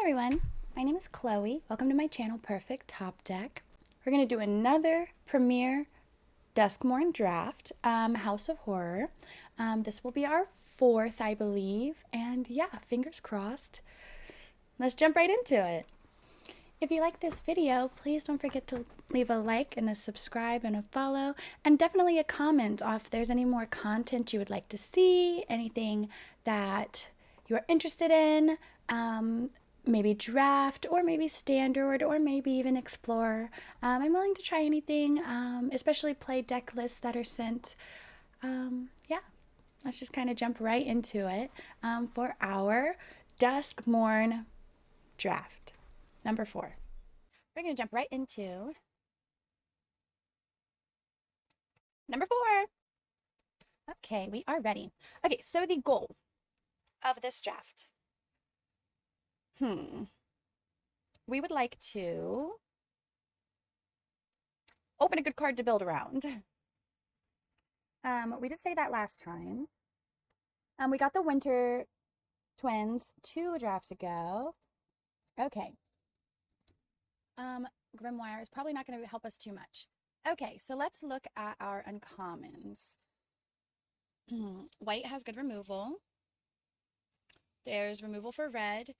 everyone, my name is Chloe. Welcome to my channel, Purrfect Topdeck. We're going to do another premiere Duskmourn draft, House of Horror. This will be our fourth, I believe, and yeah, fingers crossed. Let's jump right into it. If you like this video, please don't forget to leave a like and a subscribe and a follow, and definitely a comment if there's any more content you would like to see, anything that you are interested in. Maybe draft, or maybe standard, or maybe even explore. I'm willing to try anything, especially play deck lists that are sent. Yeah, let's just kind of jump right into it for our Duskmourn draft. Number 4. We're going to jump right into number 4. Okay, we are ready. Okay, so the goal of this draft. We would like to open a good card to build around. We did say that last time. We got the Winter Twins 2 drafts ago. Okay. Grimoire is probably not going to help us too much. Okay, so let's look at our uncommons. White has good removal. There's removal for red.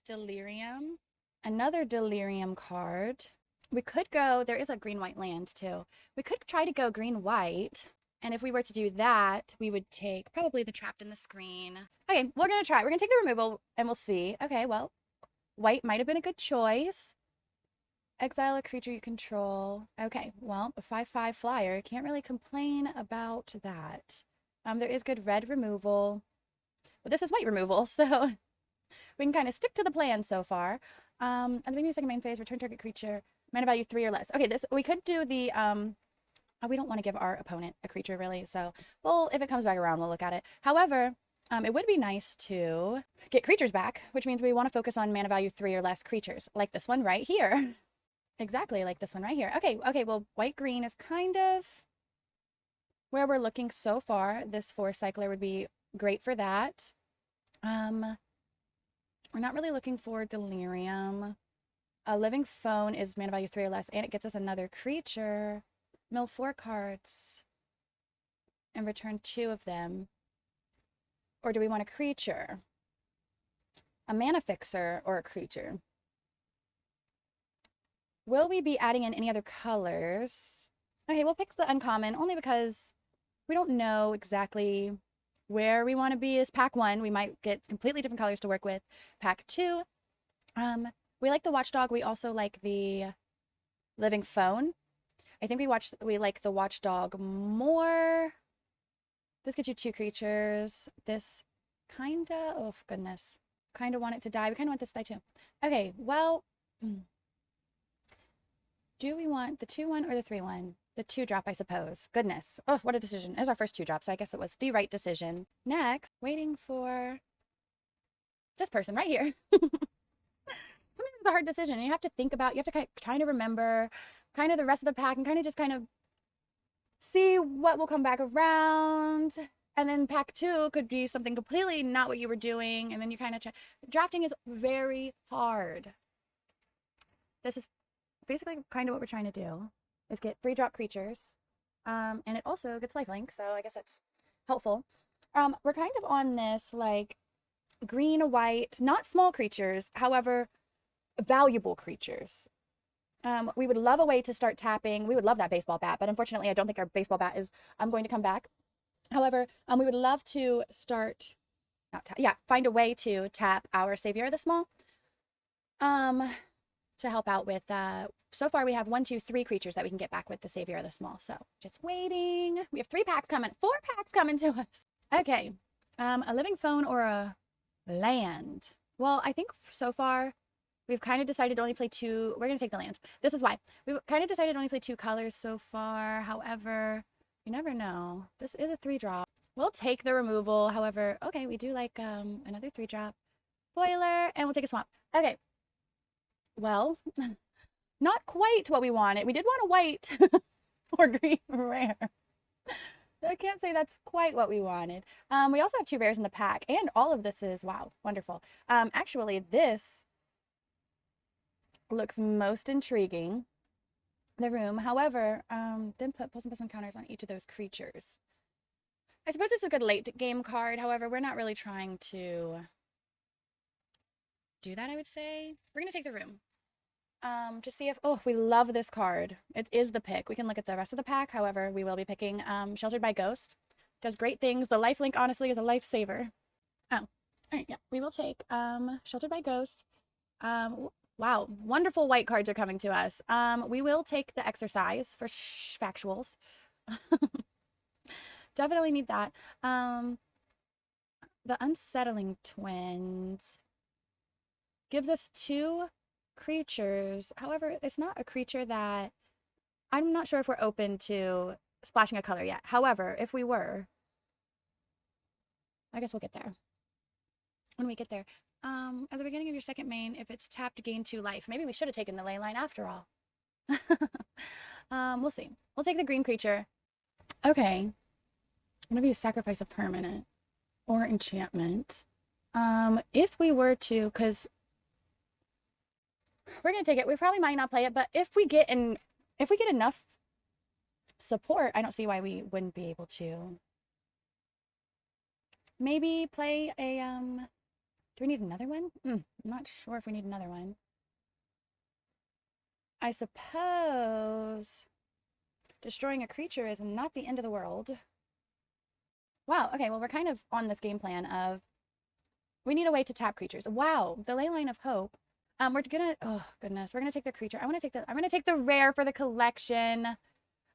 Delirium. Another Delirium card. We could go, there is a green-white land too. We could try to go green-white. And if we were to do that, we would take probably the Trapped in the Screen. Okay, we're going to try. We're going to take the removal and we'll see. Okay, well, white might have been a good choice. Exile a creature you control. Okay, well, a 5/5 flyer. Can't really complain about that. There is good red removal. But this is white removal, so we can kind of stick to the plan so far. At the beginning of the second main phase, return target creature, mana value 3 or less. Okay, this we could do the we don't want to give our opponent a creature really, so well, if it comes back around, we'll look at it. However, it would be nice to get creatures back, which means we want to focus on mana value 3 or less creatures, like this one right here. Exactly, like this one right here. Okay, well, white-green is kind of where we're looking so far. This Force Cycler would be great for that. We're not really looking for Delirium. A Living Phone is mana value 3 or less, and it gets us another creature. Mill 4 cards and return 2 of them. Or do we want a creature? A mana fixer or a creature? Will we be adding in any other colors? Okay, we'll pick the uncommon only because we don't know exactly where we want to be as pack 1. We might get completely different colors to work with. Pack 2. We like the Watchdog. We also like the Living Phone. I think we like the Watchdog more. This gets you 2 creatures. This kinda, oh goodness. Kinda want it to die. We kinda want this to die too. Okay, well, do we want the 2/1 or the 3/1? The 2-drop, I suppose. Goodness. Oh, what a decision. It was our first 2-drop, so I guess it was the right decision. Next, waiting for this person right here. Sometimes it's a hard decision. You have to think about, you have to kind of remember kind of the rest of the pack and kind of just kind of see what will come back around. And then pack 2 could be something completely not what you were doing. And then you kind of drafting is very hard. This is basically kind of what we're trying to do, is get 3-drop creatures. And it also gets lifelink, so I guess that's helpful. We're kind of on this like green, white, not small creatures, however, valuable creatures. We would love a way to start tapping. We would love that baseball bat, but unfortunately, I don't think our baseball bat is going to come back. However, we would love to start, find a way to tap our Savior of the Small. To help out with, so far we have 1, 2, 3 creatures that we can get back with the Savior of the Small. So just waiting. We have 3 packs coming, 4 packs coming to us. Okay, a Living Phone or a land. Well, I think so far we've kind of decided to only play 2. We're going to take the land. This is why. We've kind of decided to only play 2 colors so far. However, you never know. This is a 3-drop. We'll take the removal. However, okay, we do like another 3-drop. Boiler, and we'll take a swamp. Okay. Well, not quite what we wanted. We did want a white or green rare. I can't say that's quite what we wanted. We also have 2 rares in the pack, and all of this is, wow, wonderful. Actually, this looks most intriguing, the room. However, then put +1/+1 counters on each of those creatures. I suppose it's a good late game card. However, we're not really trying to do that, I would say. We're going to take the room. To see if, oh, we love this card. It is the pick. We can look at the rest of the pack. However, we will be picking Sheltered by Ghost. Does great things. The lifelink, honestly, is a lifesaver. Oh, all right, yeah. We will take Sheltered by Ghost. Wow, wonderful white cards are coming to us. We will take the exercise for factuals. Definitely need that. The Unsettling Twins gives us 2 creatures. However, it's not a creature that I'm not sure if we're open to splashing a color yet. However, if we were, I guess we'll get there when we get there. At the beginning of your second main, if it's tapped, gain 2 life. Maybe we should have taken the ley line after all. We'll see. We'll take the green creature. Okay. Whenever you sacrifice a permanent or enchantment, if we were to, because we're gonna take it. We probably might not play it, but if we get enough support, I don't see why we wouldn't be able to. Maybe play a do we need another one? I'm not sure if we need another one. I suppose destroying a creature is not the end of the world. Wow, okay, well we're kind of on this game plan of we need a way to tap creatures. Wow, the Ley Line of Hope. We're gonna, oh goodness, we're gonna take the creature. I'm gonna take the rare for the collection.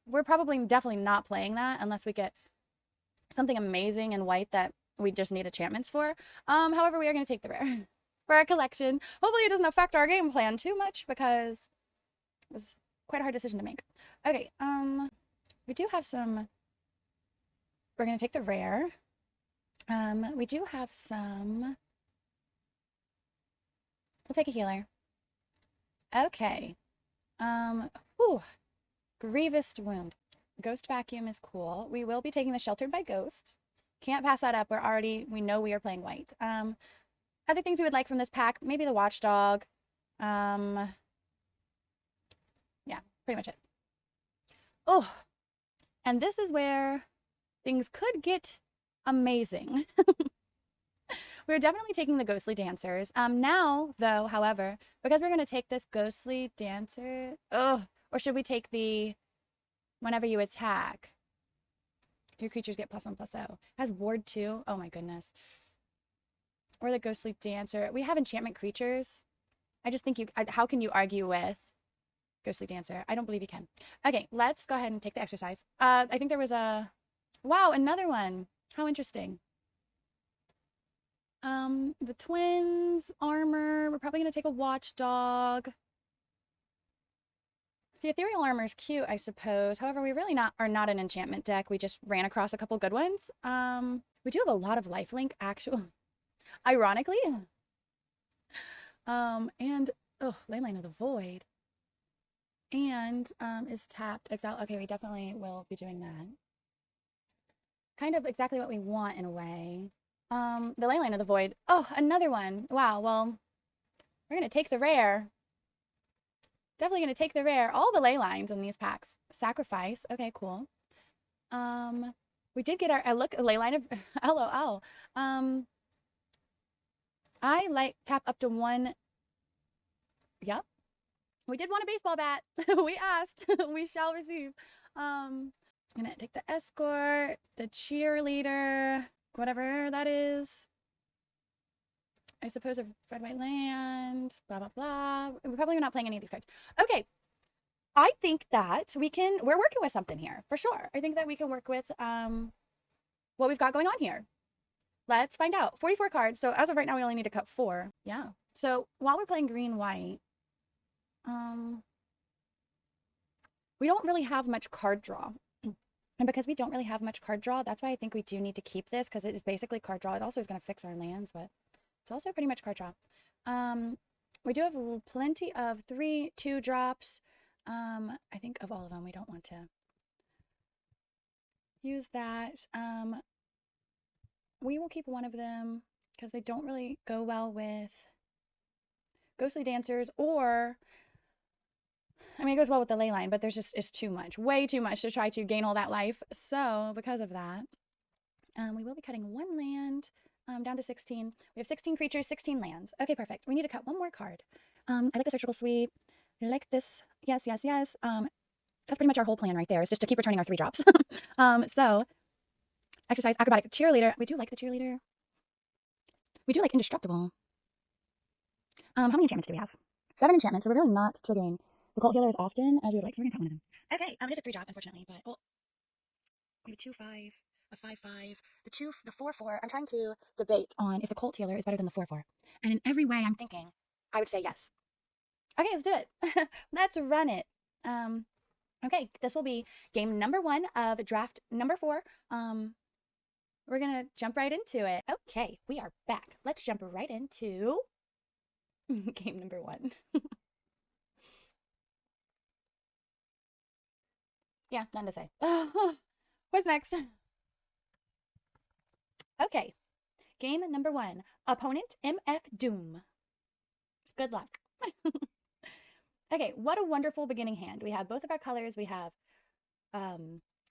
We're probably definitely not playing that unless we get something amazing in white that we just need enchantments for. However, we are gonna take the rare for our collection. Hopefully it doesn't affect our game plan too much because it was quite a hard decision to make. Okay, we do have some, we're gonna take the rare. We do have some, we'll take a healer. Okay. Whew. Grievous Wound. Ghost Vacuum is cool. We will be taking the Sheltered by Ghost. Can't pass that up. We know we are playing white. Other things we would like from this pack, maybe the Watchdog. Yeah, pretty much it. Oh, and this is where things could get amazing. We're definitely taking the Ghostly Dancers. Now, though, however, because we're going to take this Ghostly Dancer, or should we take the whenever you attack, your creatures get +1/+0. Has Ward 2. Oh my goodness. Or the Ghostly Dancer. We have enchantment creatures. I just think how can you argue with Ghostly Dancer? I don't believe you can. Okay, let's go ahead and take the exercise. I think there was wow, another one. How interesting. The twins, armor. We're probably going to take a Watchdog. The ethereal armor is cute, I suppose. However, we really are not an enchantment deck. We just ran across a couple good ones. We do have a lot of lifelink, actual. Ironically. And Leyline of the Void. And is tapped. Exile. Okay, we definitely will be doing that. Kind of exactly what we want in a way. The Leyline of the Void. Oh, another one. Wow, well, we're gonna take the rare. Definitely gonna take the rare. All the ley lines in these packs. Sacrifice. Okay, cool. We did get our look ley line of LOL. I like tap up to 1. Yep. We did want a baseball bat. We asked. We shall receive. I'm gonna take the escort, the cheerleader, whatever that is. I suppose a red white land, blah blah blah. We're probably not playing any of these cards. Okay. I think that we're working with something here for sure. I think that we can work with what we've got going on here. Let's find out. 44 cards. So as of right now, we only need to cut 4. Yeah. So while we're playing green white, we don't really have much card draw. And because we don't really have much card draw, that's why I think we do need to keep this, because it's basically card draw. It also is going to fix our lands, but it's also pretty much card draw. We do have plenty of 3, 2 drops. I think of all of them, we don't want to. use that. We will keep one of them because they don't really go well with ghostly dancers, or I mean, it goes well with the ley line, but it's too much, way too much to try to gain all that life. So because of that, we will be cutting one land down to 16. We have 16 creatures, 16 lands. Okay, perfect. We need to cut one more card. I like the Surgical Sweep. I like this. Yes, yes, yes. That's pretty much our whole plan right there. Is just to keep returning our 3 drops. So exercise, acrobatic, cheerleader. We do like the cheerleader. We do like indestructible. How many enchantments do we have? 7 enchantments, so we're really not triggering the cult healer as often as we would like, so we're gonna cut one of them. Okay, it is a 3 drop, unfortunately, but well, we have a 2/5, a 5/5, the 4/4. I'm trying to debate on if the cult healer is better than the 4/4, and in every way, I'm thinking I would say yes. Okay, let's do it. Let's run it. Okay, this will be game number 1 of draft number 4. We're gonna jump right into it. Okay, we are back. Let's jump right into game number 1. Yeah, none to say. What's next? Okay, game number 1. Opponent MF Doom. Good luck. Okay, what a wonderful beginning hand. We have both of our colors. We have,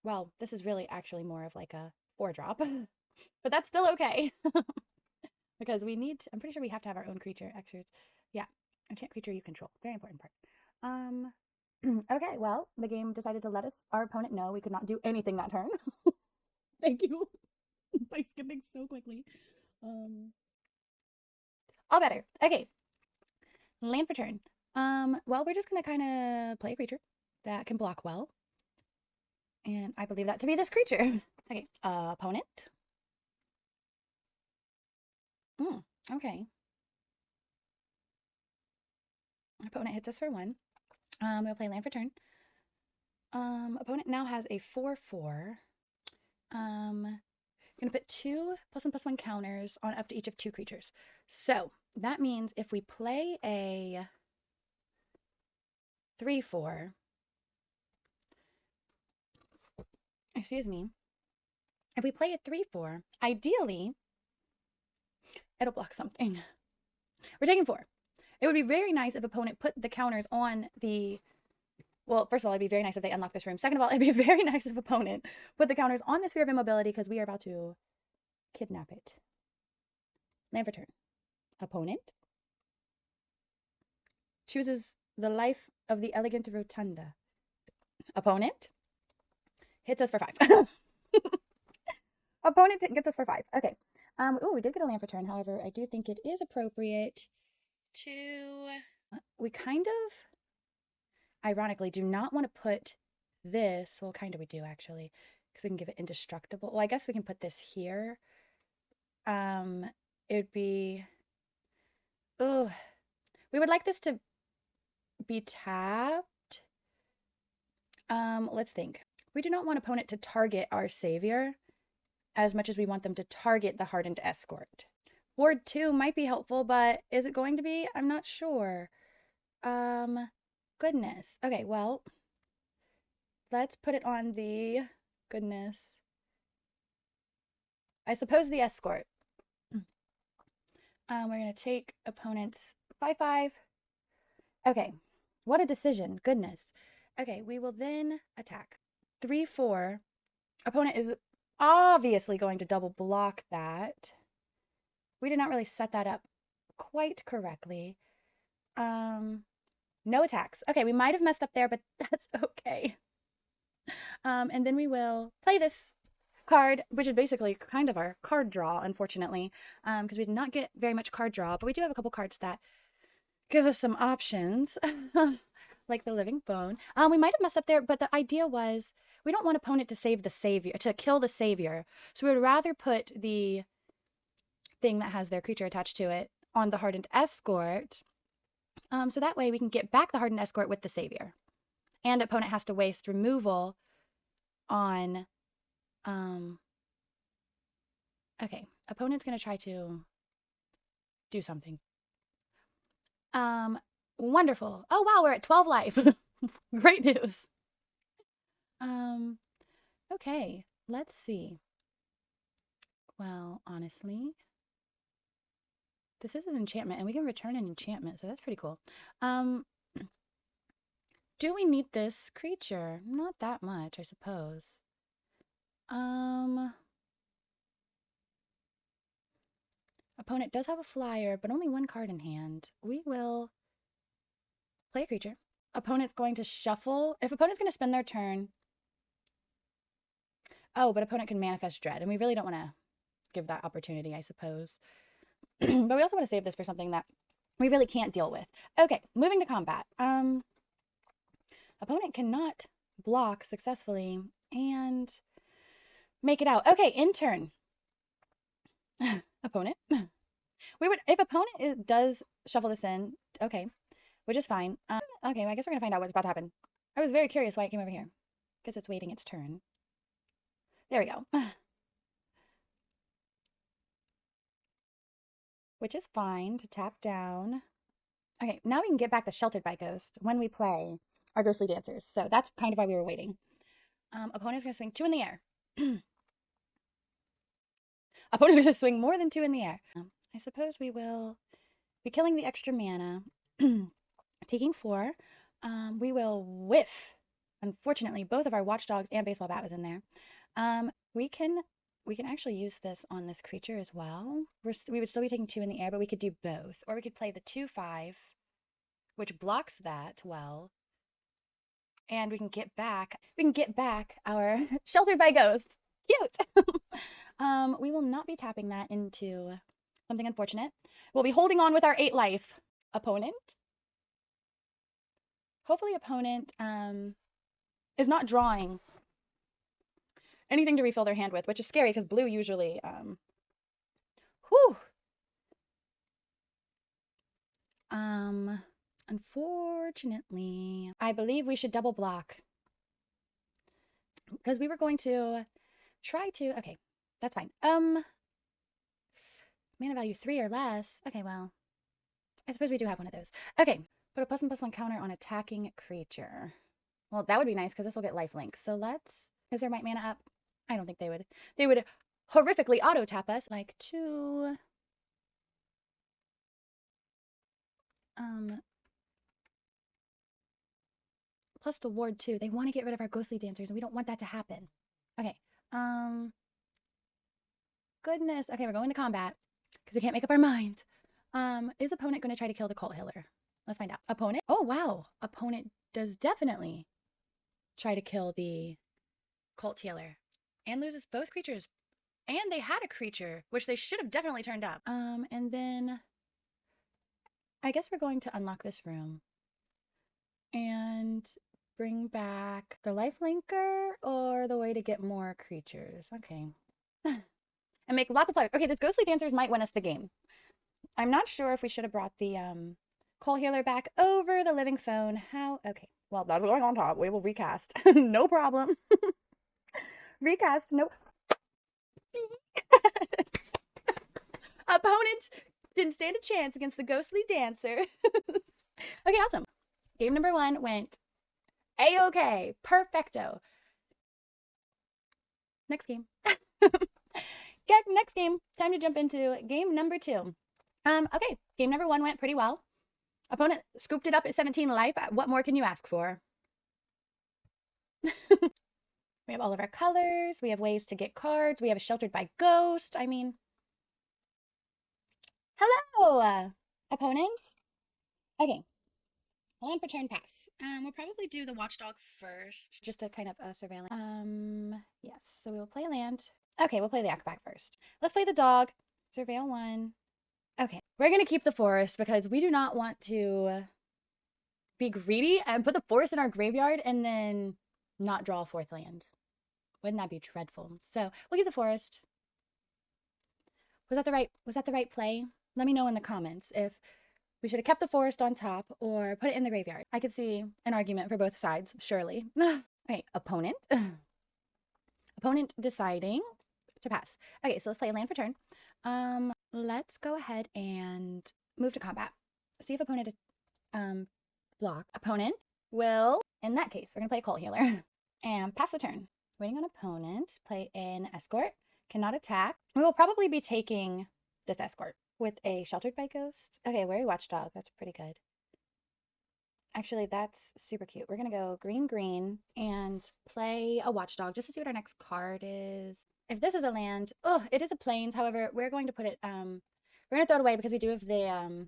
well, this is really actually more of like a 4 drop, but that's still okay. Because we need to, I'm pretty sure we have to have our own creature. Extras. Yeah, enchant creature you control. Very important part. Okay, well, the game decided to let our opponent know we could not do anything that turn. Thank you. By skipping so quickly. All better. Okay. Land for turn. Well, we're just gonna kind of play a creature that can block well. And I believe that to be this creature. Okay, opponent. Okay. Opponent hits us for 1. We'll play land for turn. Opponent now has a 4/4. Gonna put 2 +1/+1 counters on up to each of 2 creatures. So that means if we play a 3/4, excuse me, if we play a 3/4, ideally it'll block something. We're taking 4. It would be very nice if opponent put the counters on the, well, first of all, it'd be very nice if they unlock this room. Second of all, it'd be very nice if opponent put the counters on the Sphere of Immobility because we are about to kidnap it. Land for turn. Opponent chooses the Life of the Elegant Rotunda. Opponent hits us for 5. Opponent gets us for 5. Okay. Oh, we did get a land for turn. However, I do think it is appropriate to, we kind of, ironically, do not want to put this, well, kind of we do actually, because we can give it indestructible. Well, I guess we can put this here. It would be, oh, we would like this to be tapped. Let's think. We do not want opponent to target our savior as much as we want them to target the hardened escort. Ward 2 might be helpful, but is it going to be? I'm not sure. Goodness. Okay, well, let's put it on the, goodness, I suppose the escort. We're going to take opponent's 5/5. Okay, what a decision. Goodness. Okay, we will then attack. 3/4. Opponent is obviously going to double block that. We did not really set that up quite correctly. No attacks. Okay, we might have messed up there, but that's okay. And then we will play this card, which is basically kind of our card draw, unfortunately, because we did not get very much card draw, but we do have a couple cards that give us some options, like the Living Bone. We might have messed up there, but the idea was we don't want opponent to save the savior, to kill the savior, so we would rather put the thing that has their creature attached to it on the hardened escort, so that way we can get back the hardened escort with the savior, and opponent has to waste removal on, okay, opponent's going to try to do something. Wonderful. Oh, wow, we're at 12 life. Great news. Okay. let's see. Well, honestly, this is an enchantment, and we can return an enchantment, so that's pretty cool. Do we need this creature? Not that much, I suppose. Opponent does have a flyer, but only one card in hand. We will play a creature. Opponent's going to shuffle. If opponent's going to spend their turn. Oh, but opponent can manifest dread, and we really don't want to give that opportunity, I suppose. But we also want to save this for something that we really can't deal with. Okay, moving to combat. Opponent cannot block successfully and make it out. Okay, in turn. Opponent. We would, if opponent does shuffle this in, okay, which is fine. Okay, well, I guess we're gonna find out what's about to happen. I was very curious why it came over here. Guess it's waiting its turn. There we go. Which is fine to tap down. Okay, now we can get back the Sheltered by Ghost when we play our Ghostly Dancers. So that's kind of why we were waiting. Opponent's gonna swing 2 in the air. Opponent's gonna swing more than 2 in the air. I suppose we will be killing the extra mana. Taking 4. We will whiff. Unfortunately, both of our Watchdogs and Baseball Bat was in there. We can actually use this on this creature as well. We would still be taking 2 in the air, but we could do both. Or we could play the 2/5, which blocks that well. And we can get back our Sheltered by Ghosts. Cute! We will not be tapping that into something unfortunate. We'll be holding on with our 8 life. Opponent. Hopefully opponent is not drawing anything to refill their hand with, which is scary because blue usually, unfortunately, I believe we should double block because we were going to try to, okay, that's fine. Mana value 3 or less. Okay, well, I suppose we do have one of those. Okay, put a +1/+1 counter on attacking creature. Well, that would be nice because this will get lifelink. So let's, is their might mana up? I don't think they would. They would horrifically auto tap us. Like 2. Plus the ward too. They want to get rid of our Ghostly Dancers and we don't want that to happen. Okay. Goodness. Okay, we're going to combat because we can't make up our mind. Is opponent going to try to kill the Cult Healer? Let's find out. Opponent? Oh, wow. Opponent does definitely try to kill the Cult Healer and loses both creatures. And they had a creature, which they should have definitely turned up. And then I guess we're going to unlock this room and bring back the lifelinker or the way to get more creatures. Okay. And make lots of players. Okay, this Ghostly Dancers might win us the game. I'm not sure if we should have brought the Cult Healer back over the Living Phone. How? Okay. Well, that's going on top. We will recast. No problem. Recast. Nope. Opponent didn't stand a chance against the Ghostly Dancer. Okay, awesome. Game number 1 went A-okay. Perfecto. Next game. Next game. Time to jump into game number 2. Okay, game number 1 went pretty well. Opponent scooped it up at 17 life. What more can you ask for? We have all of our colors. We have ways to get cards. We have a Sheltered by Ghost. I mean, hello, opponent. Okay, land for turn pass. We'll probably do the Watchdog first, just to kind of surveil. Yes, so we will play land. Okay, we'll play the Acrobat first. Let's play the dog. Surveil 1. Okay, we're going to keep the forest because we do not want to be greedy and put the forest in our graveyard and then not draw a 4th land. Wouldn't that be dreadful? So we'll keep the forest. Was that the right play? Let me know in the comments if we should have kept the forest on top or put it in the graveyard. I could see an argument for both sides, surely. Okay, opponent. Opponent deciding to pass. Okay, so let's play a land for turn. Let's go ahead and move to combat. See if opponent block. Opponent will, in that case, we're gonna play a Cult Healer and pass the turn. Waiting on opponent. Play an escort. Cannot attack. We will probably be taking this escort with a Sheltered by Ghost. Okay, Wary Watchdog. That's pretty good. Actually, that's super cute. We're going to go green, green, and play a Watchdog just to see what our next card is. If this is a land, oh, it is a Plains. However, we're going to put it, we're going to throw it away because we do have the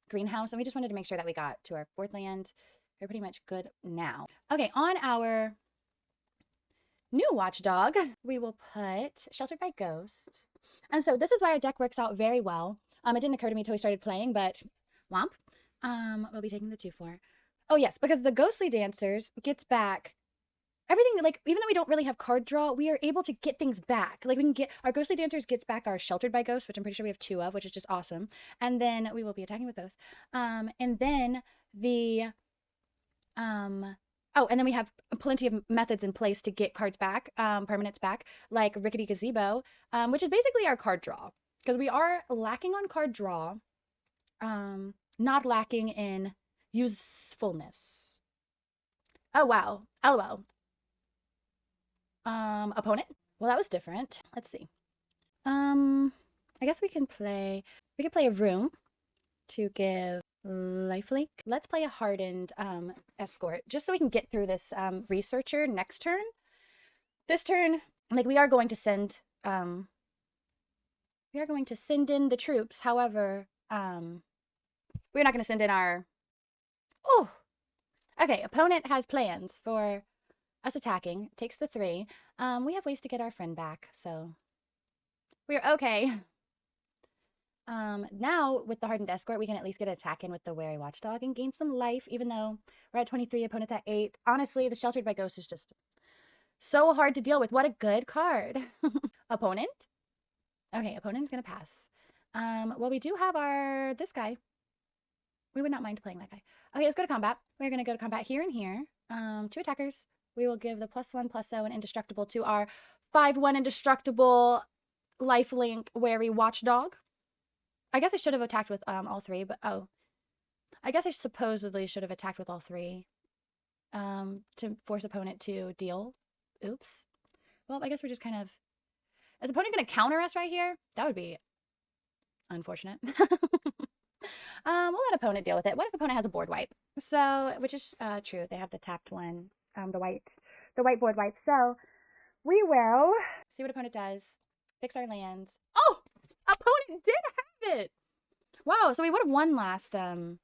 greenhouse, and we just wanted to make sure that we got to our 4th land. We're pretty much good now. Okay, on our new Watchdog, we will put Sheltered by Ghost. And so this is why our deck works out very well. It didn't occur to me until we started playing, but womp. We'll be taking the 2/4. Oh yes, because the Ghostly Dancers gets back everything. Like, even though we don't really have card draw, we are able to get things back. Like, we can get our Ghostly Dancers gets back our Sheltered by Ghost, which I'm pretty sure we have 2 of, which is just awesome. And then we will be attacking with both. And then the oh, and then we have plenty of methods in place to get cards back, permanents back, like Rickety Gazebo, which is basically our card draw. Because we are lacking on card draw, not lacking in usefulness. Oh, wow. LOL. Opponent? Well, that was different. Let's see. I guess we can play a room to give lifelink. Let's play a hardened escort just so we can get through this researcher next turn. This turn, like, we are going to send in the troops. However, we're not going to send in our okay, opponent has plans for us attacking. Takes the 3. We have ways to get our friend back, so we're okay. Now with the hardened escort, we can at least get an attack in with the Wary Watchdog and gain some life, even though we're at 23, opponent's at 8. Honestly, the Sheltered by Ghost is just so hard to deal with. What a good card. Opponent? Okay, opponent is gonna pass. Well, we do have this guy. We would not mind playing that guy. Okay, let's go to combat. We're gonna go to combat here and here. 2 attackers. We will give the +1/+0 and indestructible to our 5/1 indestructible lifelink Wary Watchdog. I guess I should have attacked with all 3, but oh. I guess I supposedly should have attacked with all 3 to force opponent to deal. Oops. Well, I guess we're just kind of... Is opponent going to counter us right here? That would be unfortunate. We'll let opponent deal with it. What if opponent has a board wipe? So, which is true. They have the tapped one, the white board wipe. So, we will see what opponent does. Fix our lands. Oh! Opponent did have it! Wow, so we would have won last, we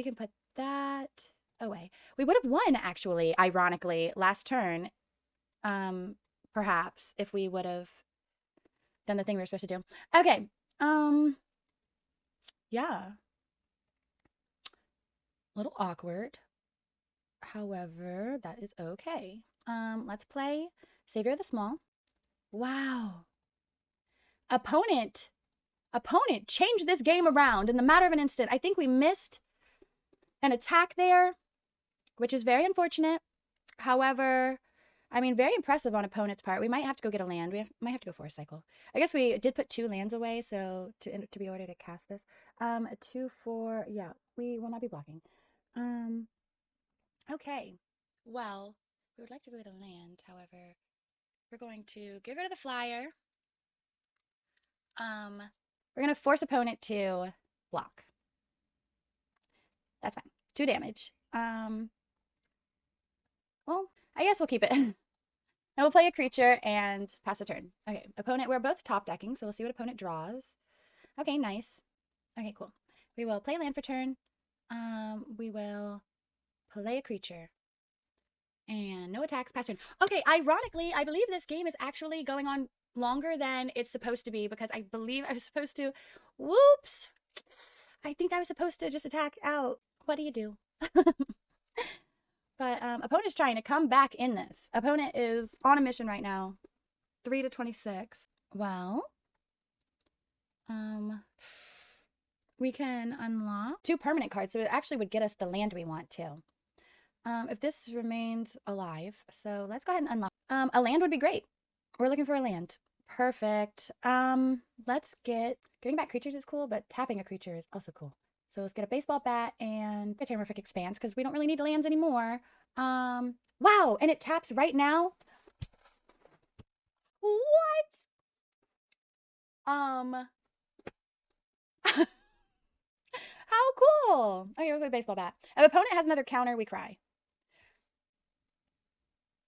can put that away. We would have won, actually, ironically, last turn, perhaps, if we would have done the thing we were supposed to do. Okay, yeah. A little awkward. However, that is okay. Let's play Savior of the Small. Wow. Opponent changed this game around in the matter of an instant. I think we missed an attack there, which is very unfortunate. However, I mean, very impressive on opponent's part. We might have to go get a land. Might have to go for a cycle. I guess we did put 2 lands away, so to be ordered to cast this. 2, 4, yeah, we will not be blocking. Okay, well, we would like to go get a land. However, we're going to get rid of the flyer. We're going to force opponent to block. That's fine. 2 damage. Well, I guess we'll keep it. And we'll play a creature and pass a turn. Okay, opponent, we're both top decking, so we'll see what opponent draws. Okay, nice. Okay, cool. We will play land for turn. We will play a creature. And no attacks, pass turn. Okay, ironically, I believe this game is actually going on longer than it's supposed to be, because I believe I was supposed to... Whoops! I think I was supposed to just attack out. What do you do? But opponent's trying to come back in this. Opponent is on a mission right now. 3 to 26. Well, we can unlock 2 permanent cards, so it actually would get us the land we want too. If this remains alive, so let's go ahead and unlock. A land would be great. We're looking for a land. Perfect. Let's getting back creatures is cool, but tapping a creature is also cool. So let's get a baseball bat and a Purrfect Expanse because we don't really need lands anymore. Wow, and it taps right now. What? How cool. Okay, we'll play baseball bat. If opponent has another counter, we cry.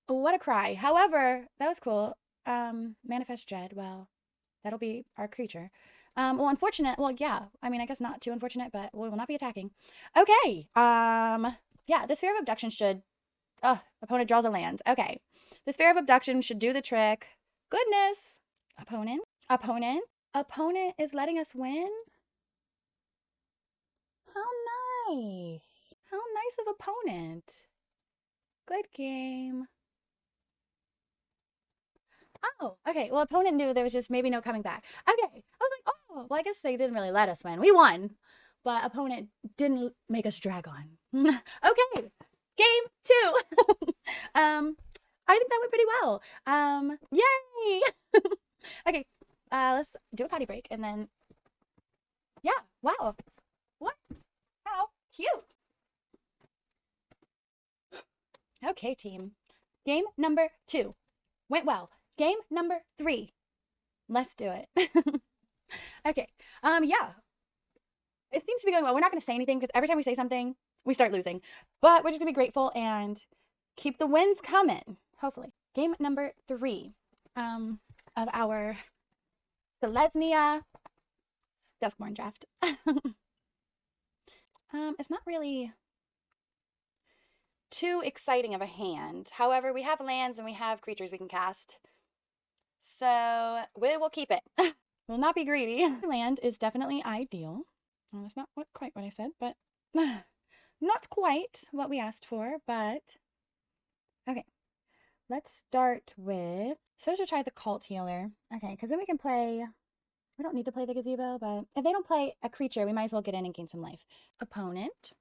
What a cry. However, that was cool. Manifest Dread. Well, that'll be our creature. Well, unfortunate. Well, yeah. I mean, I guess not too unfortunate, but we will not be attacking. Okay. Yeah, the Sphere of Abduction should... opponent draws a land. Okay. The Sphere of Abduction should do the trick. Goodness. Opponent. Opponent. Opponent is letting us win? How nice. How nice of opponent. Good game. Oh, okay. Well, opponent knew there was just maybe no coming back. Okay. I was like, oh, well, I guess they didn't really let us win. We won, but opponent didn't make us drag on. Okay. Game 2. I think that went pretty well. Yay. Okay. Let's do a potty break and then, yeah. Wow. What? How cute. Okay, team. Game number 2 went well. Game number 3. Let's do it. Okay. Yeah. It seems to be going well. We're not going to say anything because every time we say something, we start losing. But we're just going to be grateful and keep the wins coming, hopefully. Game number 3 of our Selesnya Duskmourn draft. It's not really too exciting of a hand. However, we have lands and we have creatures we can cast. So we will keep it. We'll not be greedy. Land is definitely ideal. Well, that's not quite what I said, but not quite what we asked for, but okay. Let's start with, suppose we try the Cult Healer. Okay, because then we can play, we don't need to play the Gazebo, but if they don't play a creature, we might as well get in and gain some life. Opponent.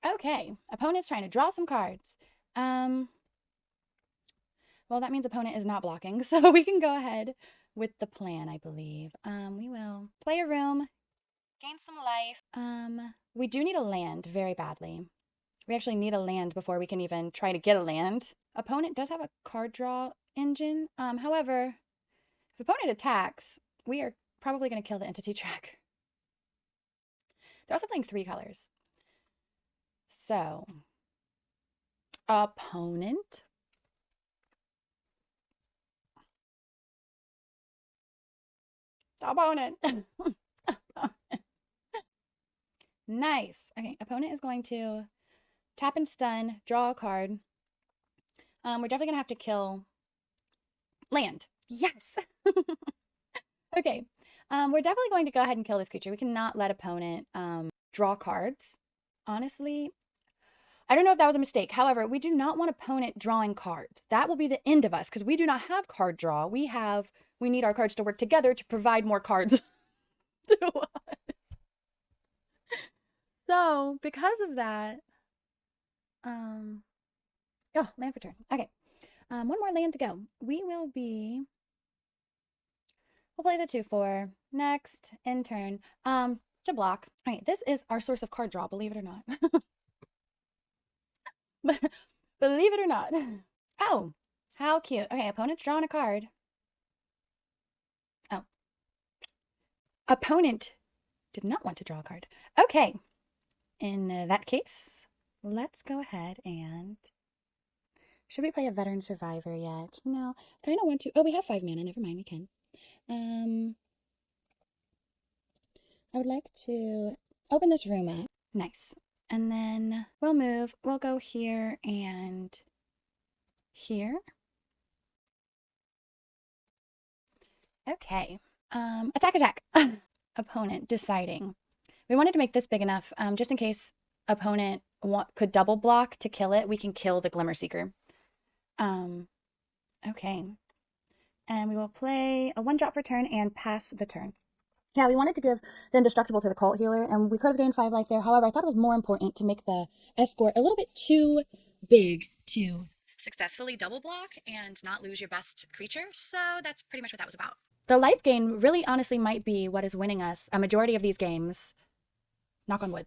Okay, opponent's trying to draw some cards. Well, that means opponent is not blocking, so we can go ahead with the plan, I believe. We will play a room, gain some life. We do need a land very badly. We actually need a land before we can even try to get a land. Opponent does have a card draw engine. However, if opponent attacks, we are probably going to kill the entity track. They're also playing 3 colors. So, opponent. Opponent. Nice. Okay, opponent is going to tap and stun, draw a card. We're definitely going to have to kill land. Yes. Okay. We're definitely going to go ahead and kill this creature. We cannot let opponent draw cards. Honestly, I don't know if that was a mistake. However, we do not want opponent drawing cards. That will be the end of us because we do not have card draw. We need our cards to work together to provide more cards to us. So, because of that, oh, land for turn. Okay. One more land to go. We'll play the 2/4. Next, in turn, to block. All right, this is our source of card draw, believe it or not. Believe it or not. Oh, how cute. Okay, opponent's drawing a card. Oh. Opponent did not want to draw a card. Okay. In that case, let's go ahead and... Should we play a Veteran Survivor yet? No, kind of want to. Oh, we have 5 mana. Never mind, we can. I would like to open this room up. Nice. And then we'll move. We'll go here and here. Okay. Attack. Opponent deciding. We wanted to make this big enough just in case opponent could double block to kill it. We can kill the Glimmer Seeker. Okay. And we will play a 1-drop for turn and pass the turn. Yeah, we wanted to give the Indestructible to the Cult Healer, and we could have gained 5 life there. However, I thought it was more important to make the Escort a little bit too big to successfully double block and not lose your best creature. So that's pretty much what that was about. The life gain really honestly might be what is winning us a majority of these games. Knock on wood.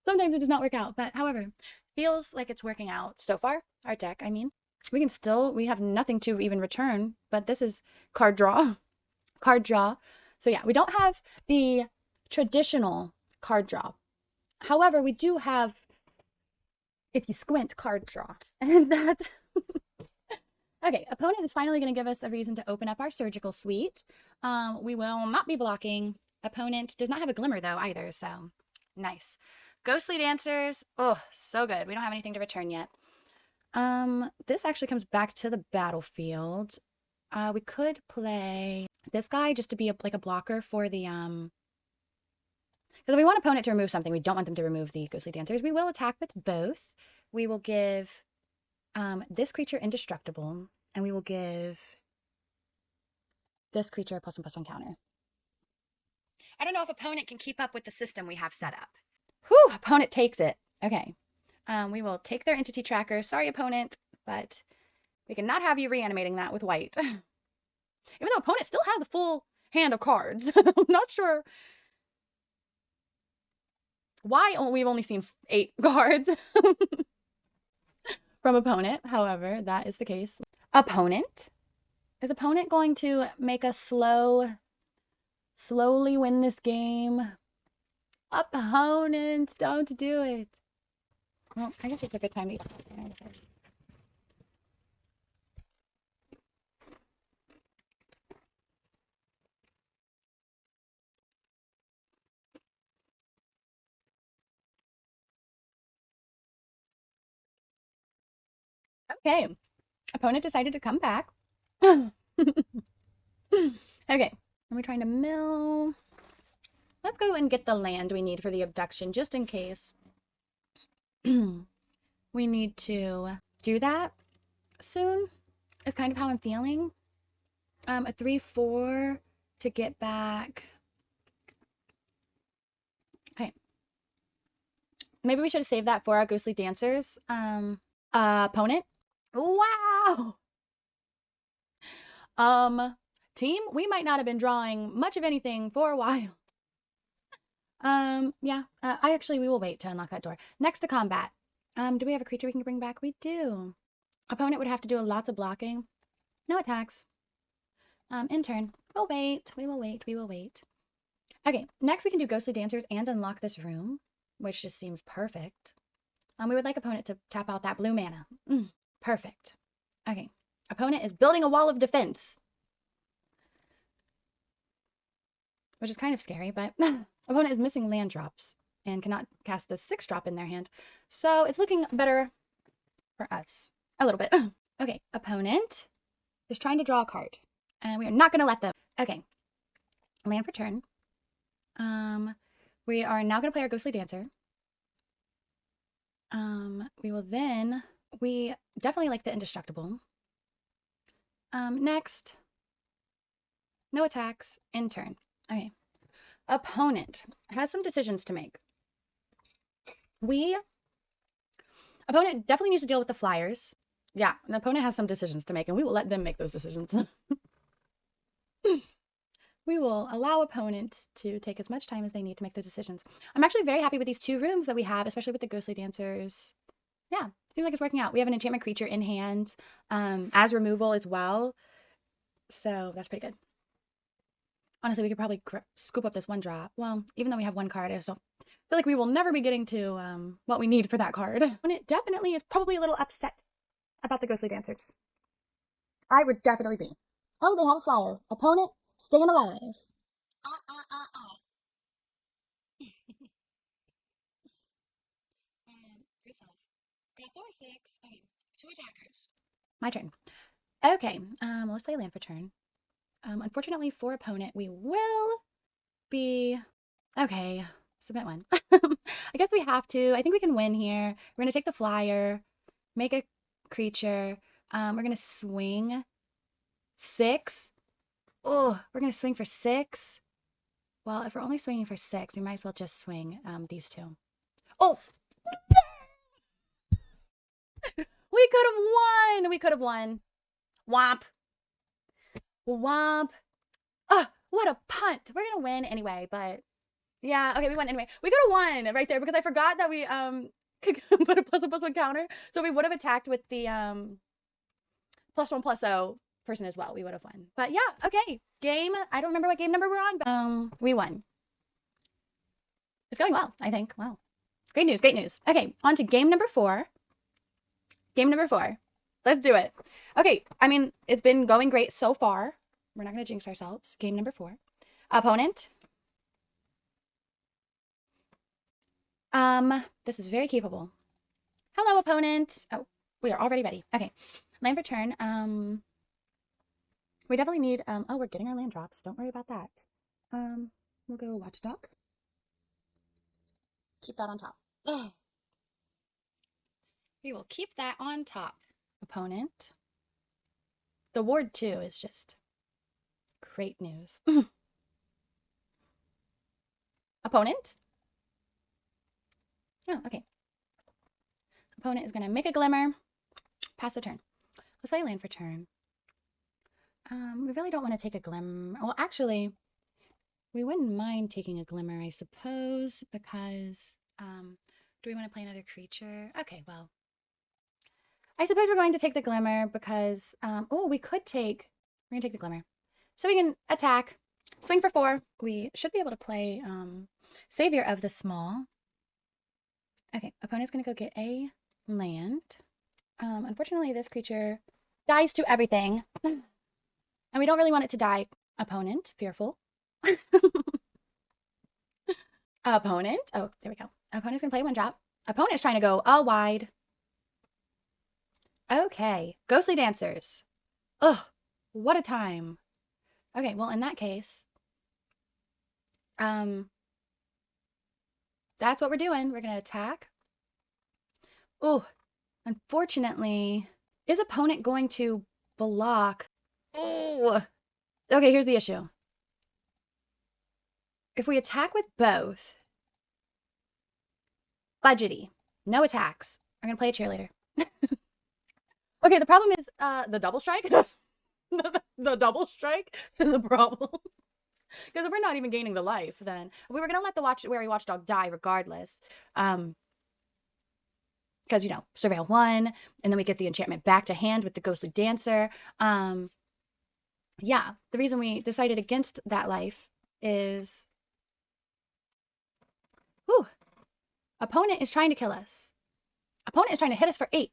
Sometimes it does not work out, but however, feels like it's working out so far. Our deck, I mean. We have nothing to even return, but this is card draw. Card draw. So yeah, we don't have the traditional card draw. However, we do have, if you squint, card draw. And that's... Okay, opponent is finally going to give us a reason to open up our surgical suite. We will not be blocking. Opponent does not have a glimmer, though, either, so nice. Ghostly Dancers. Oh, so good. We don't have anything to return yet. This actually comes back to the battlefield. We could play this guy just to be like a blocker for the, because we want opponent to remove something. We don't want them to remove the Ghostly Dancers. We will attack with both. We will give this creature indestructible, and we will give this creature a +1/+1 counter. I don't know if opponent can keep up with the system we have set up. Whew, opponent takes it. Okay. We will take their entity tracker. Sorry, opponent, but we cannot have you reanimating that with white. Even though opponent still has a full hand of cards. I'm not sure why we've only seen 8 cards from opponent. However, that is the case. Opponent? Is opponent going to make us slowly win this game? Opponent, don't do it. Well, I guess it's a good time to eat. Okay. Opponent decided to come back. Okay. Are we trying to mill? Let's go and get the land we need for the abduction, just in case we need to do that soon, is kind of how I'm feeling. A 3/4 to get back. Okay. Maybe we should have saved that for our Ghostly Dancers. Opponent. Wow! Team, we might not have been drawing much of anything for a while. Yeah, we will wait to unlock that door. Next to combat. Do we have a creature we can bring back? We do. Opponent would have to do lots of blocking. No attacks. In turn. We'll wait. We will wait. We will wait. Okay, next we can do Ghostly Dancers and unlock this room, which just seems perfect. We would like opponent to tap out that blue mana. Perfect. Okay. Opponent is building a wall of defense. Which is kind of scary, but opponent is missing land drops and cannot cast the 6-drop in their hand. So it's looking better for us. A little bit. Okay, opponent is trying to draw a card. And we are not going to let them. Okay. Land for turn. We are now going to play our Ghostly Dancer. We definitely like the indestructible. Next. No attacks. In turn. Okay. Opponent has some decisions to make. Opponent definitely needs to deal with the flyers. Yeah, the opponent has some decisions to make, and we will let them make those decisions. We will allow opponent to take as much time as they need to make those decisions. I'm actually very happy with these 2 rooms that we have, especially with the Ghostly Dancers. Yeah, seems like it's working out. We have an enchantment creature in hand as removal as well. So that's pretty good. Honestly, we could probably scoop up this 1 drop. Well, even though we have 1 card, I just don't feel like we will never be getting to what we need for that card. And it definitely is probably a little upset about the Ghostly Dancers. I would definitely be. Oh, they have a flyer. Opponent, staying alive. And 3 self. 4, 6. Okay, 2 attackers. My turn. Okay, let's play land for turn. Unfortunately for opponent, we will be... Okay, submit 1. I guess we have to. I think we can win here. We're going to take the flyer, make a creature. We're going to swing 6. Oh, we're going to swing for 6. Well, if we're only swinging for 6, we might as well just swing these 2. Oh! We We could have won. We could have won. Womp. Womp. Oh, what a punt. We're gonna win anyway, but yeah, okay, we won anyway. We could have won right there because I forgot that we could put a +1/+1 counter. So we would have attacked with the +1/+0 person as well. We would have won. But yeah, okay. Game, I don't remember what game number we're on, but we won. It's going well, I think. Wow. Great news, great news. Okay, on to game number 4. Game number 4. Let's do it. Okay, I mean, it's been going great so far. We're not going to jinx ourselves. Game number 4. Opponent. This is very capable. Hello, opponent. Oh, we are already ready. Okay, land for turn. We definitely need, oh, we're getting our land drops. Don't worry about that. We'll go Watchdog. Keep that on top. Ugh. We will keep that on top. Opponent. The ward 2 is just great news. Opponent. Oh, okay. Opponent is going to make a glimmer. Pass the turn. Let's play land for turn. We really don't want to take a glimmer. Well, actually, we wouldn't mind taking a glimmer, I suppose, because, do we want to play another creature? Okay, well, I suppose we're going to take the glimmer because, oh, we could take, we're going to take the glimmer. So we can attack, swing for 4. We should be able to play, Savior of the Small. Okay, opponent's going to go get a land. Unfortunately, this creature dies to everything. And we don't really want it to die. Opponent, fearful. Opponent. Oh, there we go. Opponent's going to play 1-drop. Opponent's trying to go all wide. Okay. Ghostly Dancers. Ugh. What a time. Okay, well, in that case, that's what we're doing. We're going to attack. Oh, unfortunately, is opponent going to block? Oh, okay, here's the issue. If we attack with both, budgety, no attacks. We're going to play a cheerleader. Okay, the problem is the double strike. The double strike is a problem. Because if we're not even gaining the life, then we were going to let the Wary Watchdog die regardless. Because, you know, Surveil 1, and then we get the enchantment back to hand with the Ghostly Dancer. Yeah, the reason we decided against that life is... Whew. Opponent is trying to kill us. Opponent is trying to hit us for 8.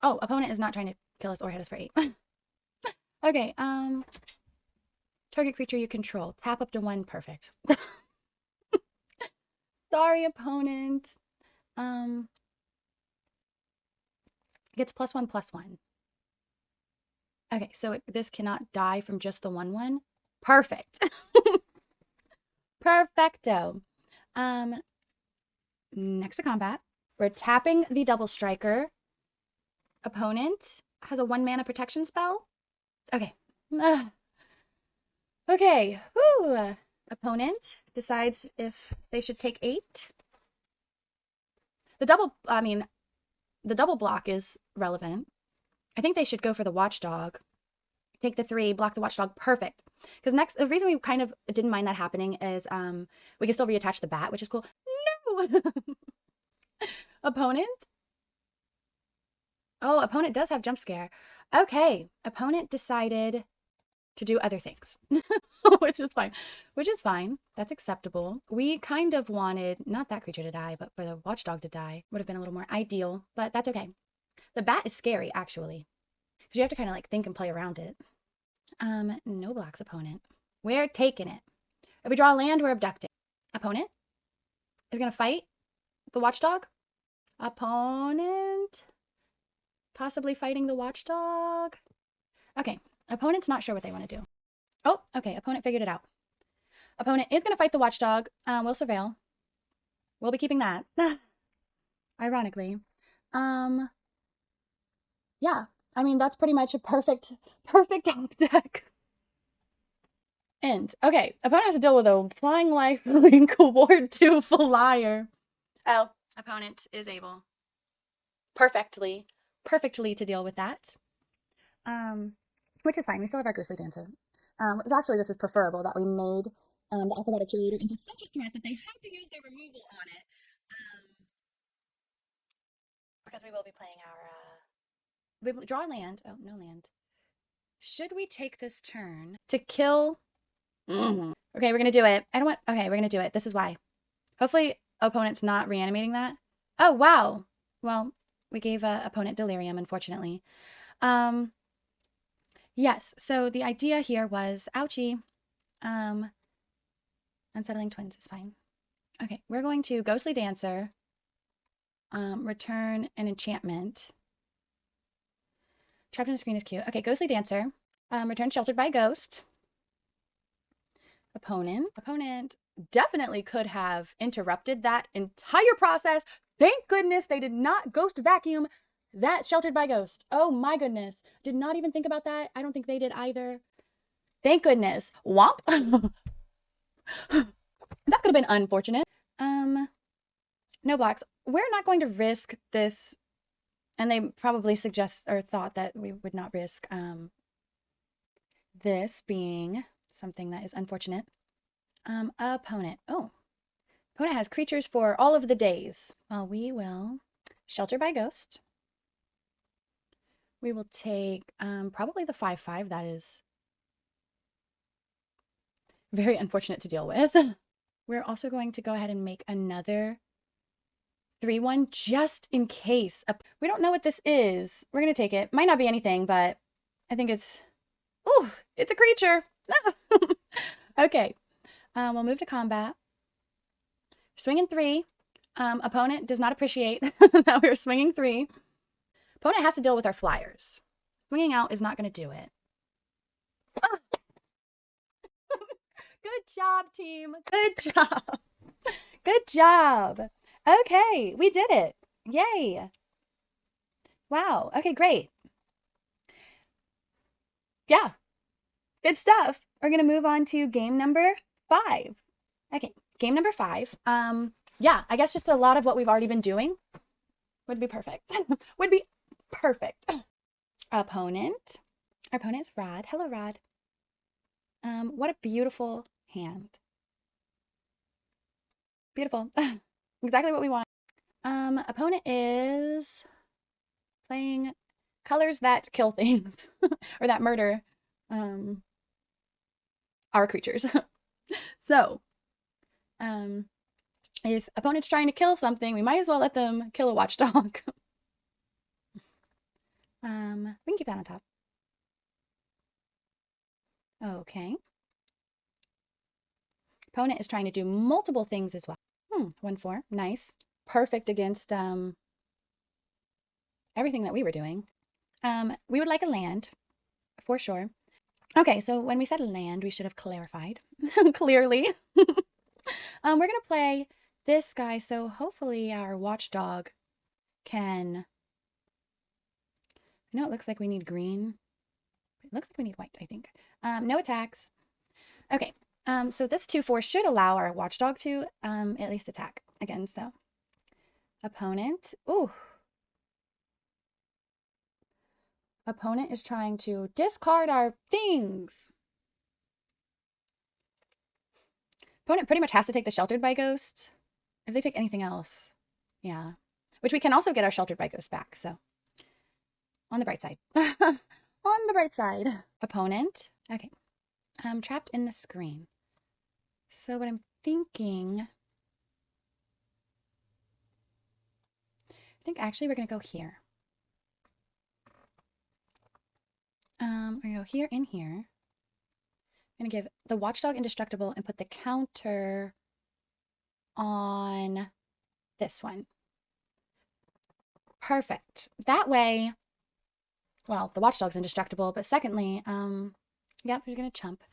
Oh, opponent is not trying to kill us or hit us for 8. Okay, target creature you control. Tap up to 1. Perfect. Sorry, opponent. Gets +1/+1. Okay, so this cannot die from just the 1/1. Perfect. Perfecto. Next to combat, we're tapping the double striker. Opponent has a 1-mana protection spell. Okay. Okay. Woo. Opponent decides if they should take 8. The double block is relevant. I think they should go for the Watchdog. Take the 3, block the Watchdog. Perfect. Because next, the reason we kind of didn't mind that happening is we can still reattach the bat, which is cool. No! Opponent? Oh, opponent does have jump scare. Okay. Opponent decided to do other things. Which is fine. Which is fine. That's acceptable. We kind of wanted, not that creature to die, but for the Watchdog to die. Would have been a little more ideal, but that's okay. The bat is scary, actually. Because you have to kind of like think and play around it. No blocks, opponent. We're taking it. If we draw a land, we're abducting. Opponent is going to fight the Watchdog. Opponent possibly fighting the Watchdog. Okay. Opponent's not sure what they want to do. Oh, okay. Opponent figured it out. Opponent is going to fight the Watchdog. We'll surveil. We'll be keeping that. Ironically. Yeah. I mean, that's pretty much a perfect top deck. And, okay. Opponent has to deal with a Flying Lifelink Ward 2 Flyer. Oh, Opponent is able perfectly to deal with that. Which is fine. We still have our ghostly dancer. Actually, this is preferable that we made the acrobatic cheerleader into such a threat that they had to use their removal on it. Because we will be playing our we draw land. Oh, no land. Should we take this turn to kill? Okay, we're gonna do it. I don't want. Okay, we're gonna do it. This is why. Hopefully, opponent's not reanimating that. Oh wow. Well, we gave opponent delirium, unfortunately. Yes. So the idea here was, ouchie. Unsettling twins is fine. Okay, we're going to ghostly dancer. Return an enchantment. Trapped in the screen is cute. Okay, ghostly dancer. Return sheltered by ghost. Opponent definitely could have interrupted that entire process. Thank goodness they did not ghost vacuum that sheltered by ghost. Oh my goodness. Did not even think about that. I don't think they did either. Thank goodness. Womp. That could have been unfortunate. No blocks. We're not going to risk this. And they probably suggest or thought that we would not risk this being something that is unfortunate. Opponent. Oh, opponent has creatures for all of the days. Well, we will shelter by ghost. We will take probably the 5/5. That is very unfortunate to deal with. We're also going to go ahead and make another 3/1 just in case. We don't know what this is. We're going to take it. Might not be anything, but I think it's... Ooh, it's a creature. Okay. We'll move to combat. Swinging 3. Opponent does not appreciate that we're swinging 3. Opponent has to deal with our flyers. Swinging out is not going to do it. Oh. Good job, team. Good job. Good job. Okay, we did it. Yay. Wow. Okay, great. Yeah. Good stuff. We're going to move on to game number 5. Okay, game number 5. Yeah, I guess just a lot of what we've already been doing would be perfect. Would be perfect. Opponent. Our opponent's Rod. Hello, Rod. What a beautiful hand. Beautiful. Exactly what we want. Opponent is playing colors that kill things or that murder our creatures. So, if opponent's trying to kill something, we might as well let them kill a watchdog. We can keep that on top. Okay. Opponent is trying to do multiple things as well. 1/4. Nice. Perfect against everything that we were doing. We would like a land, for sure. Okay, so when we said land, we should have clarified. Clearly. We're going to play this guy, so hopefully our watchdog can... I know it looks like we need green. It looks like we need white, I think. No attacks. Okay, so this 2/4 should allow our watchdog to at least attack again, so... Opponent. Ooh. Opponent is trying to discard our things. Opponent pretty much has to take the sheltered by ghost. If they take anything else, yeah. Which we can also get our sheltered by ghost back, so. On the bright side. On the bright side. Opponent. Okay. I'm trapped in the screen. So what I'm thinking... I think actually we're going to go here. We're going to go here and here. I'm going to give the watchdog indestructible and put the counter on this one. Perfect. That way, well, the watchdog's indestructible, but secondly, yep, you're going to chump.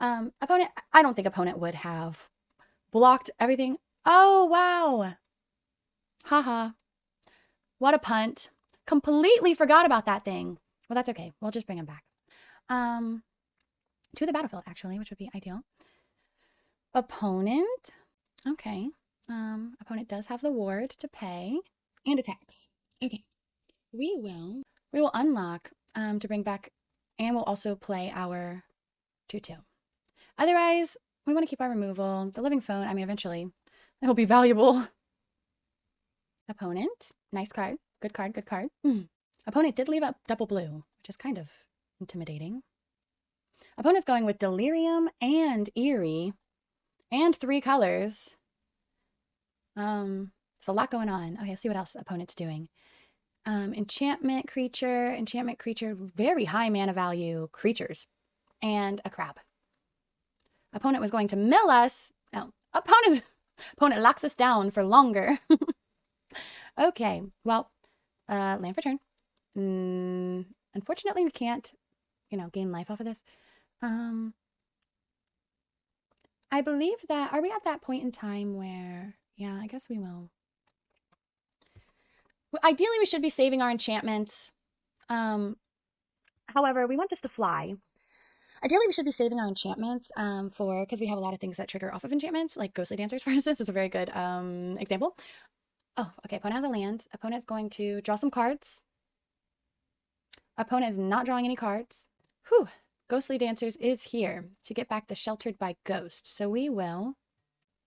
Opponent, I don't think opponent would have blocked everything. Oh, wow. Haha. What a punt. Completely forgot about that thing. Well, that's okay. We'll just bring him back. To the battlefield, actually, which would be ideal. Opponent. Okay. Opponent does have the ward to pay and attacks. Okay, we will unlock to bring back, and we'll also play our 2/2. Otherwise, we want to keep our removal. The living phone, I mean, eventually it will be valuable. Opponent, nice card, good card, good card. Opponent did leave up double blue, which is kind of intimidating. Opponent's going with Delirium and Eerie and 3 colors. There's a lot going on. Okay, let's see what else opponent's doing. Enchantment creature, very high mana value creatures, and a crab. Opponent was going to mill us. Oh, opponent locks us down for longer. Okay, well, land for turn. Unfortunately, we can't, gain life off of this. I believe that, are we at that point in time where, yeah, I guess we will. Ideally, we should be saving our enchantments. However, we want this to fly. Ideally, we should be saving our enchantments because we have a lot of things that trigger off of enchantments, like Ghostly Dancers, for instance, is a very good example. Oh, okay, opponent has a land. Opponent's going to draw some cards. Opponent is not drawing any cards. Whew, Ghostly Dancers is here to get back the Sheltered by Ghost. So we will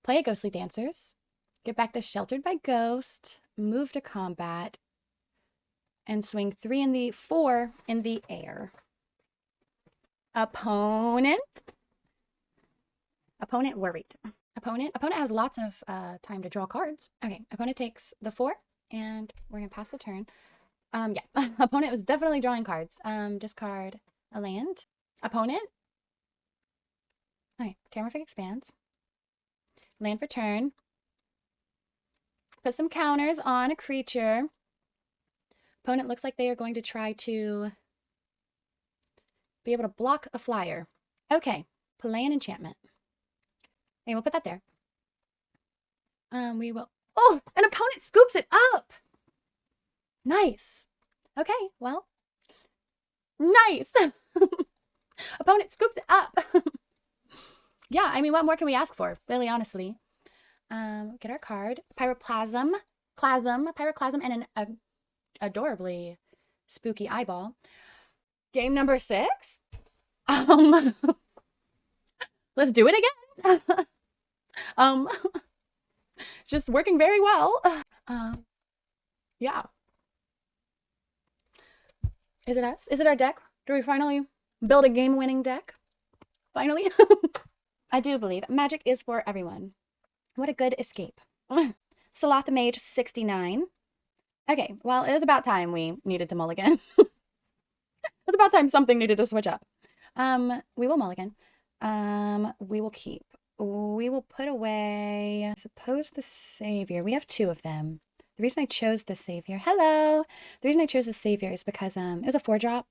play a Ghostly Dancers, get back the Sheltered by Ghost, move to combat, and swing 4 in the air. Opponent worried. Opponent has lots of time to draw cards. Okay, opponent takes the 4, and we're gonna pass the turn. Yeah, opponent was definitely drawing cards. Discard a land. Opponent. Okay, Purrfect expands. Land for turn. Put some counters on a creature. Opponent looks like they are going to try to be able to block a flyer. Okay, play an enchantment. Okay, we'll put that there. We will. Oh, an opponent scoops it up. Nice. Okay, well, nice. Opponent scoops it up. Yeah, I mean, what more can we ask for? Really, honestly. Get our card. Pyroclasm, and an adorably spooky eyeball. Game number 6. Let's do it again. Just working very well. Yeah. Is it us? Is it our deck? Do we finally build a game-winning deck? Finally? I do believe magic is for everyone. What a good escape. Sloth the Mage 69. Okay, well, it was about time we needed to mulligan. It was about time something needed to switch up. We will mulligan. We will keep. We will put away, I suppose, the Savior. We have 2 of them. The reason I chose the Savior, hello! The reason I chose the Savior is because it was a 4-drop.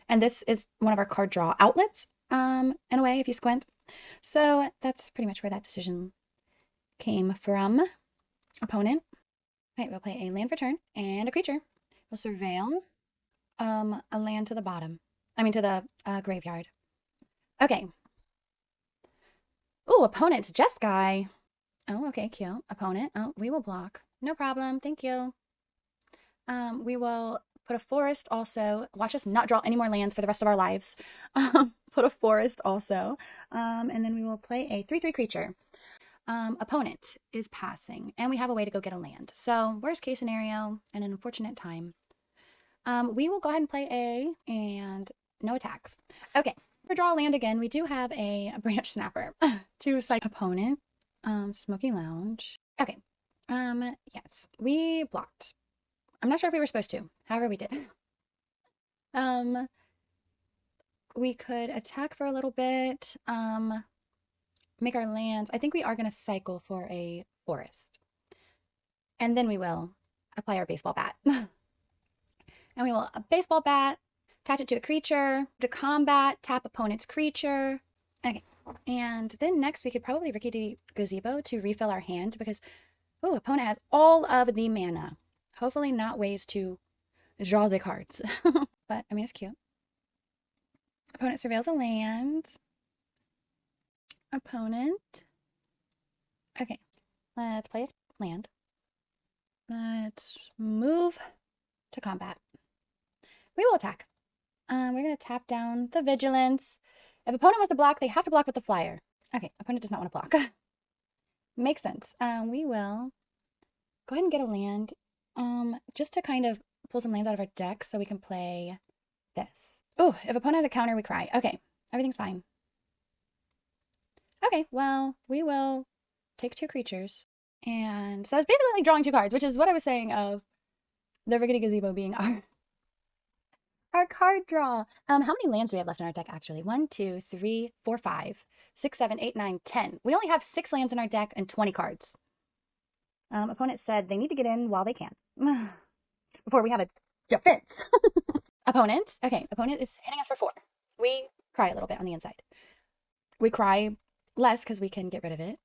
And this is one of our card draw outlets, in a way, if you squint. So that's pretty much where that decision came from. Opponent. Okay, we'll play a land for turn and a creature. We'll surveil a land to the bottom. I mean to the graveyard. Okay. Oh, opponent's Jeskai. Oh, okay, cute. Opponent. Oh, we will block. No problem. Thank you. We will put a forest also. Watch us not draw any more lands for the rest of our lives. Put a forest also. And then we will play a 3/3 creature. Opponent is passing, and we have a way to go get a land. So worst case scenario, and an unfortunate time. We will go ahead and play and no attacks. Okay, for draw a land again, we do have a branch snapper to cite opponent. Smoky Lounge. Okay. Yes, we blocked. I'm not sure if we were supposed to. However, we did. We could attack for a little bit. Make our lands. I think we are going to cycle for a forest. And then we will apply our baseball bat. And we will baseball bat, attach it to a creature, to combat, tap opponent's creature. Okay. And then next we could probably Rickety Gazebo to refill our hand because, oh, opponent has all of the mana. Hopefully not ways to draw the cards. But, I mean, it's cute. Opponent surveils a land. Opponent Okay, let's play a land. Let's move to combat. We will attack. We're going to tap down the Vigilance. If opponent wants to block, they have to block with the Flyer. Okay, opponent does not want to block. Makes sense. We will go ahead and get a land just to kind of pull some lands out of our deck so we can play this. Oh, if opponent has a counter, we cry. Okay, everything's fine. Okay, well, we will take 2 creatures. And so it's basically like drawing 2 cards, which is what I was saying of the Rickety Gazebo being our card draw. How many lands do we have left in our deck, actually? 1, 2, 3, 4, 5, 6, 7, 8, 9, 10. We only have 6 lands in our deck and 20 cards. Opponent said they need to get in while they can. Before we have a defense. Opponent. Okay, opponent is hitting us for 4. We cry a little bit on the inside. We cry less because we can get rid of it.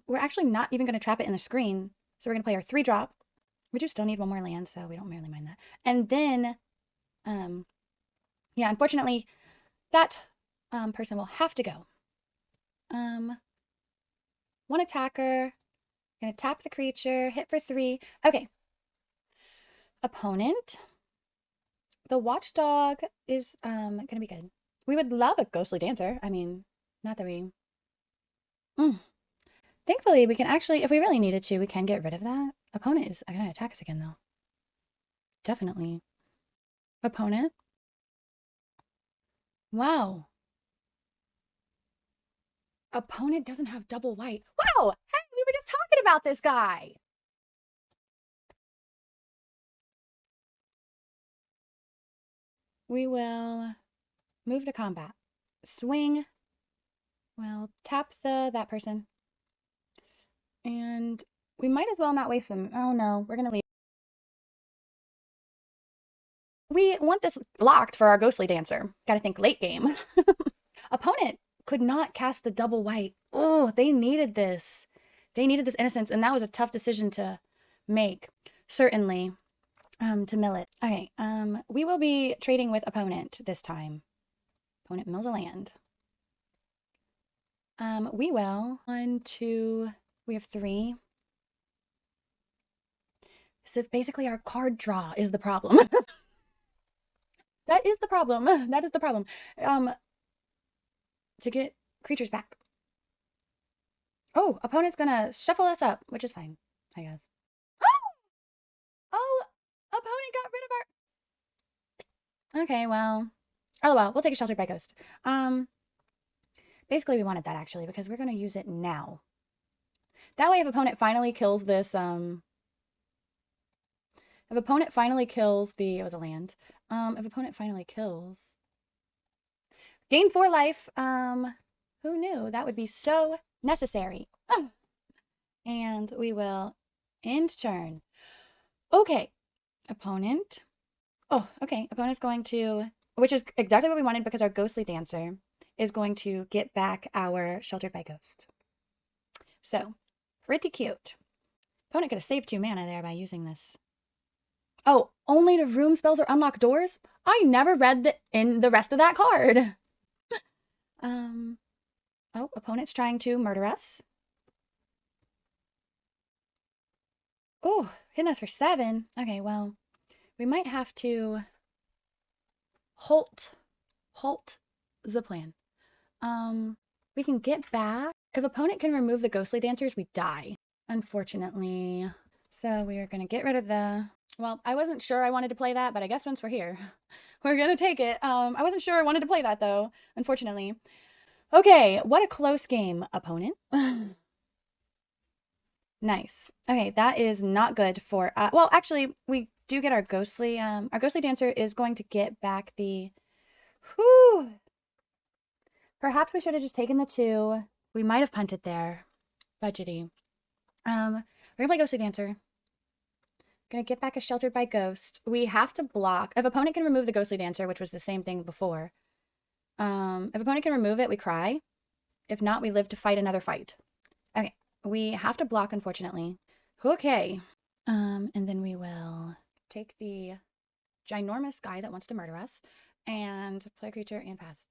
We're actually not even going to trap it in the screen. So we're going to play our 3-drop. We do still need 1 more land, so we don't really mind that. And then, yeah, unfortunately, that person will have to go. 1 attacker. Gonna tap the creature, hit for 3. Okay. Opponent. The Watchdog is gonna be good. We would love a Ghostly Dancer. I mean, not that we... Thankfully, we can actually, if we really needed to, we can get rid of that. Opponent is gonna attack us again, though. Definitely. Opponent. Wow. Opponent doesn't have double white. Wow! Hey, we were just talking about this guy! We will move to combat. Swing. We'll tap that person. And we might as well not waste them. Oh no, we're gonna leave. We want this locked for our Ghostly Dancer. Gotta think late game. Opponent could not cast the double white. Oh, they needed this. They needed this innocence, and that was a tough decision to make. Certainly. To mill it. Okay, we will be trading with opponent this time. Opponent mills a land. We will. 1, 2, we have 3. This is basically our card draw is the problem. That is the problem. That is the problem. To get creatures back. Oh, opponent's gonna shuffle us up, which is fine, I guess. Oh, opponent got rid of our... Okay, well. Oh, well, we'll take a Sheltered by Ghost. Basically, we wanted that, actually, because we're gonna use it now. That way, if opponent finally kills this, if opponent finally kills the... It was a land. If opponent finally kills... Gain 4 life. Who knew? That would be so necessary. Oh. And we will end turn. Okay. Opponent. Oh, okay. Opponent's going to... Which is exactly what we wanted because our Ghostly Dancer is going to get back our Sheltered by Ghost. So, pretty cute. Opponent could have saved 2 mana there by using this. Oh, only the room spells or unlock doors? I never read the rest of that card. Oh, opponent's trying to murder us. Oh, hitting us for 7. Okay, well, we might have to halt the plan. We can get back. If opponent can remove the Ghostly Dancers, we die, unfortunately. So we are going to get rid of the... Well, I wasn't sure I wanted to play that, but I guess once we're here, we're going to take it. I wasn't sure I wanted to play that, though, unfortunately. Okay, what a close game, opponent. Nice. Okay, that is not good for... well, actually, we do get our Ghostly... our Ghostly Dancer is going to get back the... Whew. Perhaps we should have just taken the 2. We might have punted there. Budgety. We're going to play Ghostly Dancer. Gonna get back a Sheltered by Ghost. We have to block. If opponent can remove the Ghostly Dancer, which was the same thing before. If opponent can remove it, we cry. If not, we live to fight another fight. Okay, we have to block, unfortunately. Okay. And then we will take the ginormous guy that wants to murder us and play a creature and pass.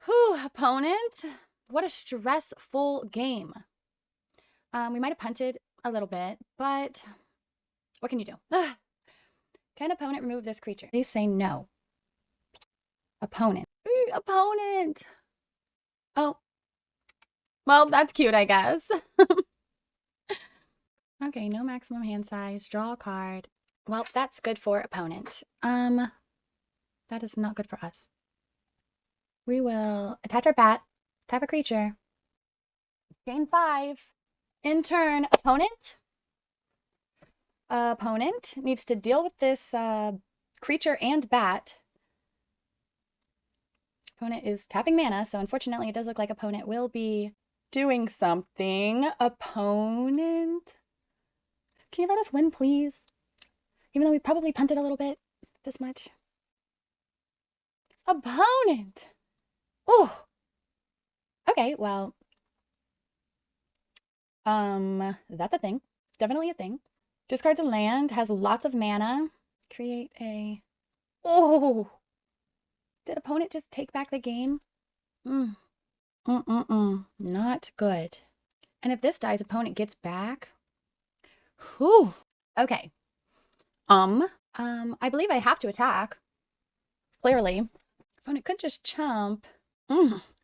Whew, opponent. What a stressful game. We might have punted a little bit, but what can you do? Ugh. Can opponent remove this creature? Please say no. Opponent. Opponent! Oh. Well, that's cute, I guess. Okay, no maximum hand size. Draw a card. Well, that's good for opponent. That is not good for us. We will attach our bat, tap a creature. Gain 5. In turn, opponent needs to deal with this creature and bat. Opponent is tapping mana, so unfortunately it does look like opponent will be doing something. Opponent, can you let us win, please? Even though we probably punted a little bit, this much. Opponent! Oh! Okay, well, that's a thing. It's definitely a thing. Discards a land, has lots of mana. Create a... Oh! Did opponent just take back the game? Not good. And if this dies, opponent gets back. Whew. Okay. I believe I have to attack. Clearly. Opponent could just chump.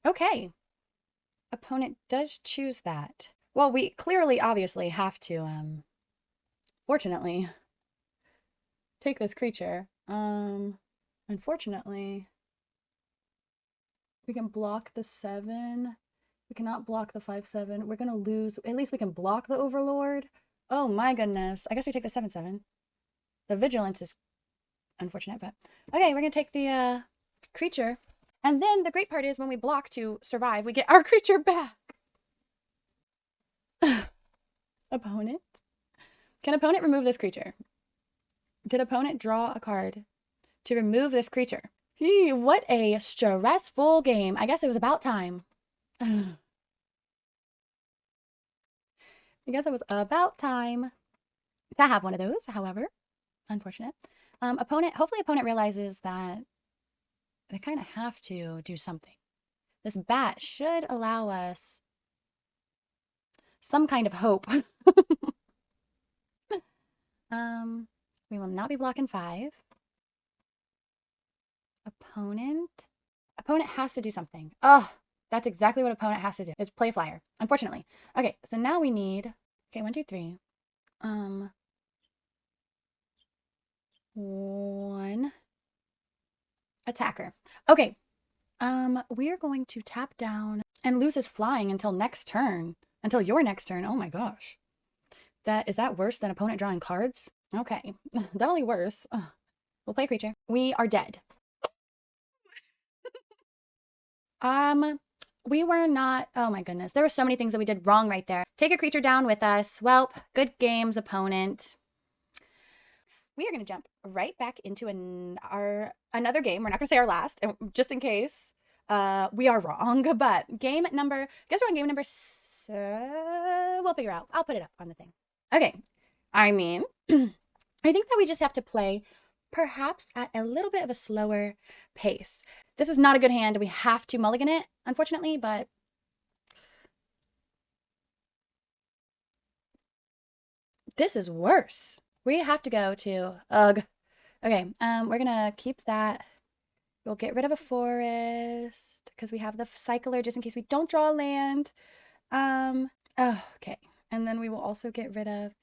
Okay. Opponent does choose that. Well, we clearly, obviously, have to, fortunately, take this creature. Unfortunately, we can block the 7. We cannot block the 5/7. We're gonna lose. At least we can block the Overlord. Oh my goodness. I guess we take the 7/7. The Vigilance is unfortunate, but okay, we're gonna take the creature. And then the great part is when we block to survive, we get our creature back. Opponent? Can opponent remove this creature? Did opponent draw a card to remove this creature? What a stressful game. I guess it was about time. I guess it was about time to have one of those, however. Unfortunate. Hopefully opponent realizes that they kind of have to do something. This bat should allow us some kind of hope. We will not be blocking 5. Opponent has to do something. Oh, that's exactly what opponent has to do. Is play a flyer, unfortunately. Okay, so now we need, okay, 1, 2, 3. 1 attacker. Okay. We are going to tap down and lose his flying until next turn. Until your next turn. Oh my gosh. Is that worse than opponent drawing cards? Okay. Definitely worse. We'll play a creature. We are dead. We were not, oh my goodness. There were so many things that we did wrong right there. Take a creature down with us. Well, good games, opponent. We are going to jump right back into another game. We're not going to say our last, just in case we are wrong. But game number, guess we're on game number, we'll figure out. I'll put it up on the thing. Okay. I mean, I think that we just have to play perhaps at a little bit of a slower pace. This is not a good hand. We have to mulligan it, unfortunately, but this is worse. We have to go to, ugh. Okay, we're gonna keep that. We'll get rid of a forest because we have the cycler just in case we don't draw land. Oh, okay. And then we will also get rid of,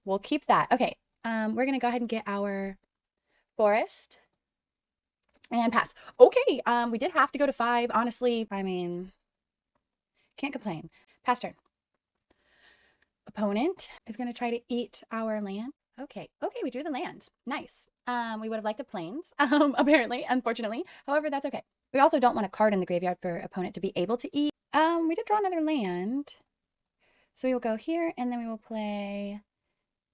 we'll keep that. Okay, we're gonna go ahead and get our forest and pass. Okay, we did have to go to 5. Honestly, I mean, can't complain. Pass turn. Opponent is going to try to eat our land. Okay, we drew the land. Nice. We would have liked a plains, apparently, unfortunately. However, that's okay. We also don't want a card in the graveyard for opponent to be able to eat. We did draw another land. So we will go here, and then we will play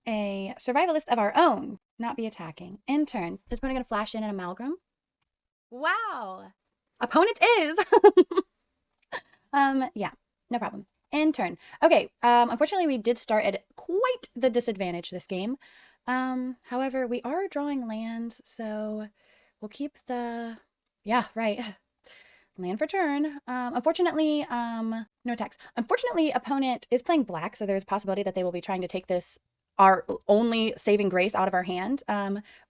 a survivalist of our own, not be attacking. In turn, is opponent going to flash in an amalgam? Wow. Opponent is. Yeah, no problem. In turn. Okay, unfortunately we did start at quite the disadvantage this game. However, we are drawing lands, so we'll keep the, yeah, right. land for turn. Unfortunately, no attacks. Unfortunately, opponent is playing black, so there's a possibility that they will be trying to take this, our only saving grace, out of our hand.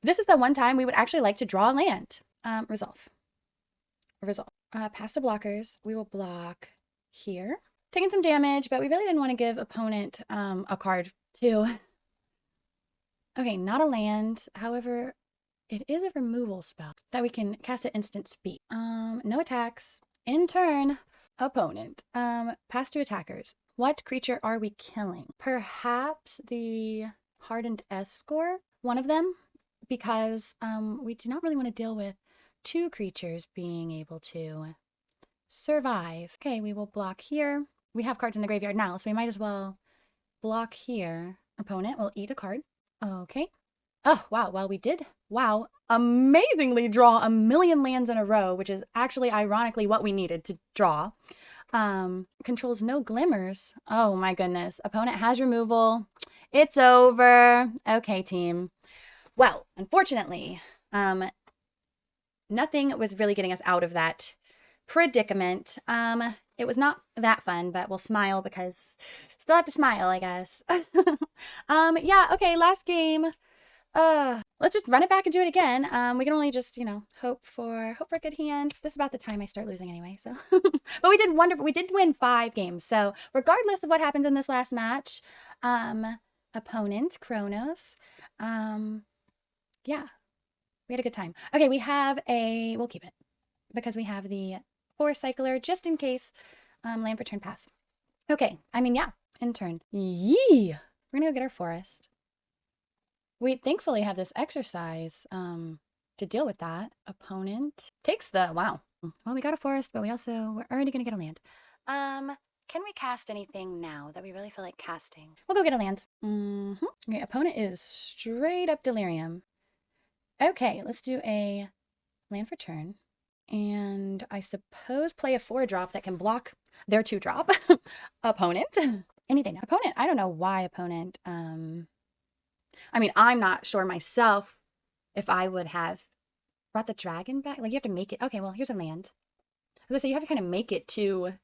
This is the one time we would actually like to draw a land. Resolve. Past the blockers, we will block here. Taking some damage, but we really didn't want to give opponent a card too. Okay, not a land. However, it is a removal spell that we can cast at instant speed. No attacks. In turn, opponent. Pass to attackers. What creature are we killing? Perhaps the Hardened Escort, one of them, because we do not really want to deal with two creatures being able to survive. Okay, we will block here. We have cards in the graveyard now, so we might as well block here. Opponent will eat a card. Okay. Oh, wow. Well, we did, wow, amazingly draw a million lands in a row, which is actually ironically what we needed to draw. Controls no glimmers. Oh my goodness. Opponent has removal. It's over. Okay, team. Well, unfortunately, nothing was really getting us out of that predicament. It was not that fun, but we'll smile because still have to smile, I guess. Yeah, okay, last game. Let's just run it back and do it again. We can only just, you know, hope for a good hand. This is about the time I start losing anyway, so. But we did wonderful. We did win 5 games. So regardless of what happens in this last match, opponent, Kronos, yeah, we had a good time. Okay, we have we'll keep it because we have the Forest Cycler just in case, land for turn pass. Okay, I mean, yeah, in turn. Yee! We're gonna go get our forest. We thankfully have this exercise to deal with that. Opponent takes the, wow. Well, we got a forest, but we're already gonna get a land. Can we cast anything now that we really feel like casting? We'll go get a land. Okay, opponent is straight up delirium. Okay, let's do a land for turn. And I suppose play a 4-drop that can block their 2-drop. Opponent. Any day now. Opponent, I don't know why opponent, I mean, I'm not sure myself if I would have brought the dragon back. Like, you have to make it. Okay, well, here's a land. I was gonna say, you have to kind of make it to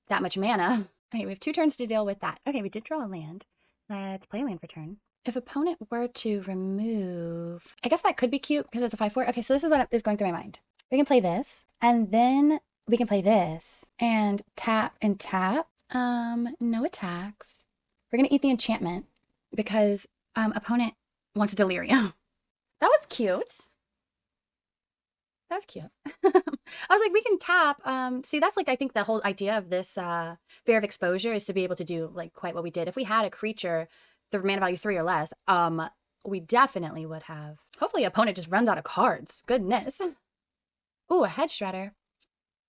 that much mana. Okay, we have 2 turns to deal with that. Okay, we did draw a land. Let's play a land for turn. If opponent were to remove, I guess that could be cute because it's a 5/4. Okay, so this is what is going through my mind. We can play this, and then we can play this, and tap and tap. No attacks. We're gonna eat the enchantment because opponent wants delirium. That was cute. That was cute. I was like, we can tap. See, that's like, I think the whole idea of this Fear of Exposure is to be able to do like quite what we did. If we had a creature, the mana value 3 or less, we definitely would have. Hopefully opponent just runs out of cards. Goodness. Ooh, a Hedge Shredder.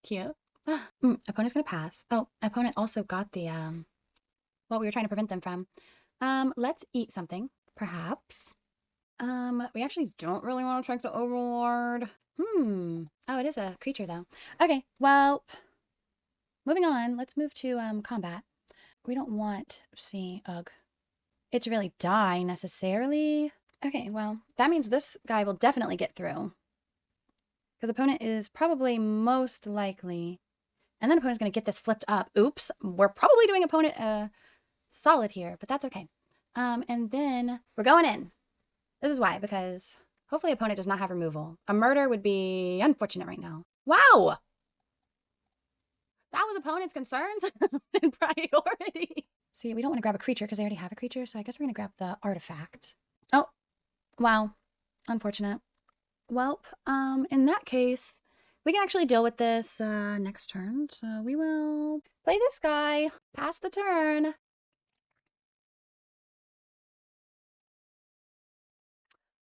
Cute. Opponent's gonna pass. Oh, opponent also got the, what we were trying to prevent them from. Let's eat something, perhaps. We actually don't really want to check the Overlord. Oh, it is a creature, though. Okay, well, moving on. Let's move to combat. We don't want, it to really die, necessarily. Okay, well, that means this guy will definitely get through. Because opponent is probably most likely... And then opponent's going to get this flipped up. Oops, we're probably doing opponent solid here, but that's okay. And then we're going in. This is why, because hopefully opponent does not have removal. A murder would be unfortunate right now. Wow! That was opponent's concerns in priority. See, we don't want to grab a creature because they already have a creature, so I guess we're going to grab the artifact. Oh, wow. Unfortunate. Well, in that case, we can actually deal with this next turn. So we will play this guy, pass the turn.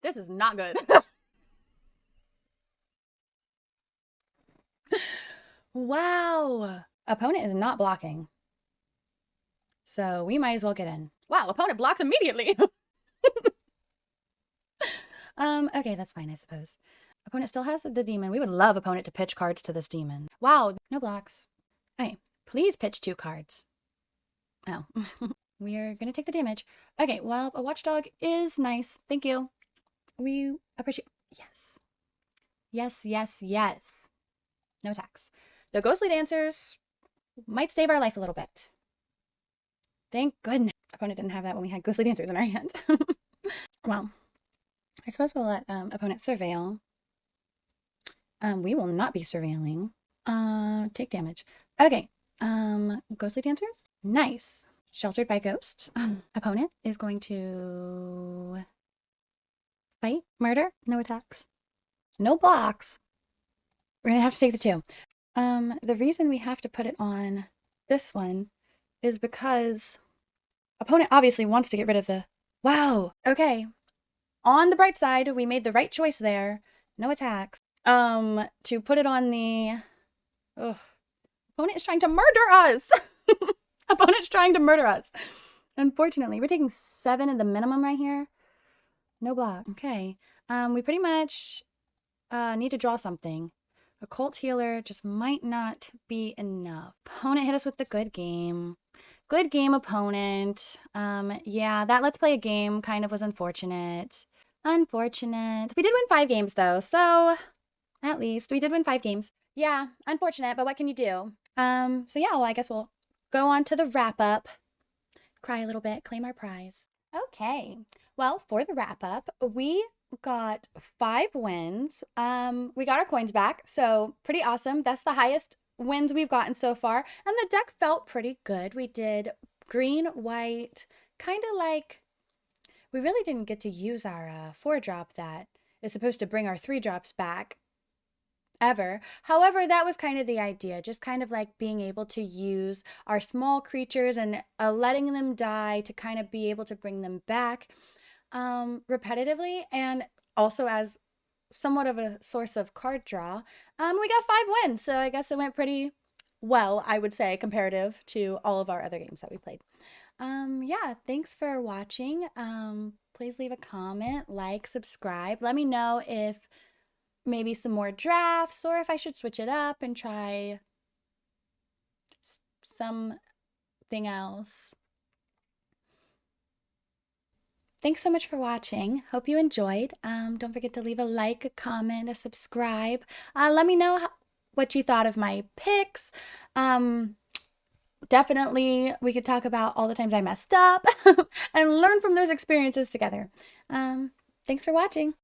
This is not good. Wow. Opponent is not blocking. So we might as well get in. Wow, opponent blocks immediately. Okay, that's fine, I suppose. Opponent still has the demon. We would love opponent to pitch cards to this demon. Wow, no blocks. Okay, please pitch 2 cards. Oh, we are going to take the damage. Okay, well, a watchdog is nice. Thank you. We appreciate... Yes. Yes, yes, yes. No attacks. The Ghostly Dancers might save our life a little bit. Thank goodness. Opponent didn't have that when we had Ghostly Dancers in our hand. Well, I suppose we'll let opponent surveil. We will not be surveilling. Take damage. Okay. Ghostly Dancers? Nice. Sheltered by Ghost. Opponent is going to fight, murder, no attacks, no blocks. We're gonna have to take the 2. The reason we have to put it on this one is because opponent obviously wants to get rid of the... Wow. Okay. On the bright side, we made the right choice there. No attacks. To put it on the... Ugh. Opponent is trying to murder us. Opponent's trying to murder us. Unfortunately, we're taking 7 at the minimum right here. No block. Okay. We pretty much need to draw something. Occult Healer just might not be enough. Opponent hit us with the good game. Good game, opponent. Yeah, that let's play a game kind of was unfortunate. Unfortunate. We did win 5 games though, so at least we did win 5 games. Yeah, unfortunate, but what can you do? So yeah, well, I guess we'll go on to the wrap up. Cry a little bit, claim our prize. Okay. Well, for the wrap up, we got 5 wins. We got our coins back, so pretty awesome. That's the highest wins we've gotten so far, and the deck felt pretty good. We did green, white, kind of like we really didn't get to use our 4-drop that is supposed to bring our 3-drops back ever. However, that was kind of the idea, just kind of like being able to use our small creatures and letting them die to kind of be able to bring them back repetitively, and also as somewhat of a source of card draw. We got 5 wins, so I guess it went pretty well, I would say, comparative to all of our other games that we played. Yeah, thanks for watching. Please leave a comment, like, subscribe. Let me know if maybe some more drafts or if I should switch it up and try something else. Thanks so much for watching. Hope you enjoyed. Don't forget to leave a like, a comment, a subscribe. Let me know what you thought of my picks. Definitely, we could talk about all the times I messed up and learn from those experiences together. Thanks for watching.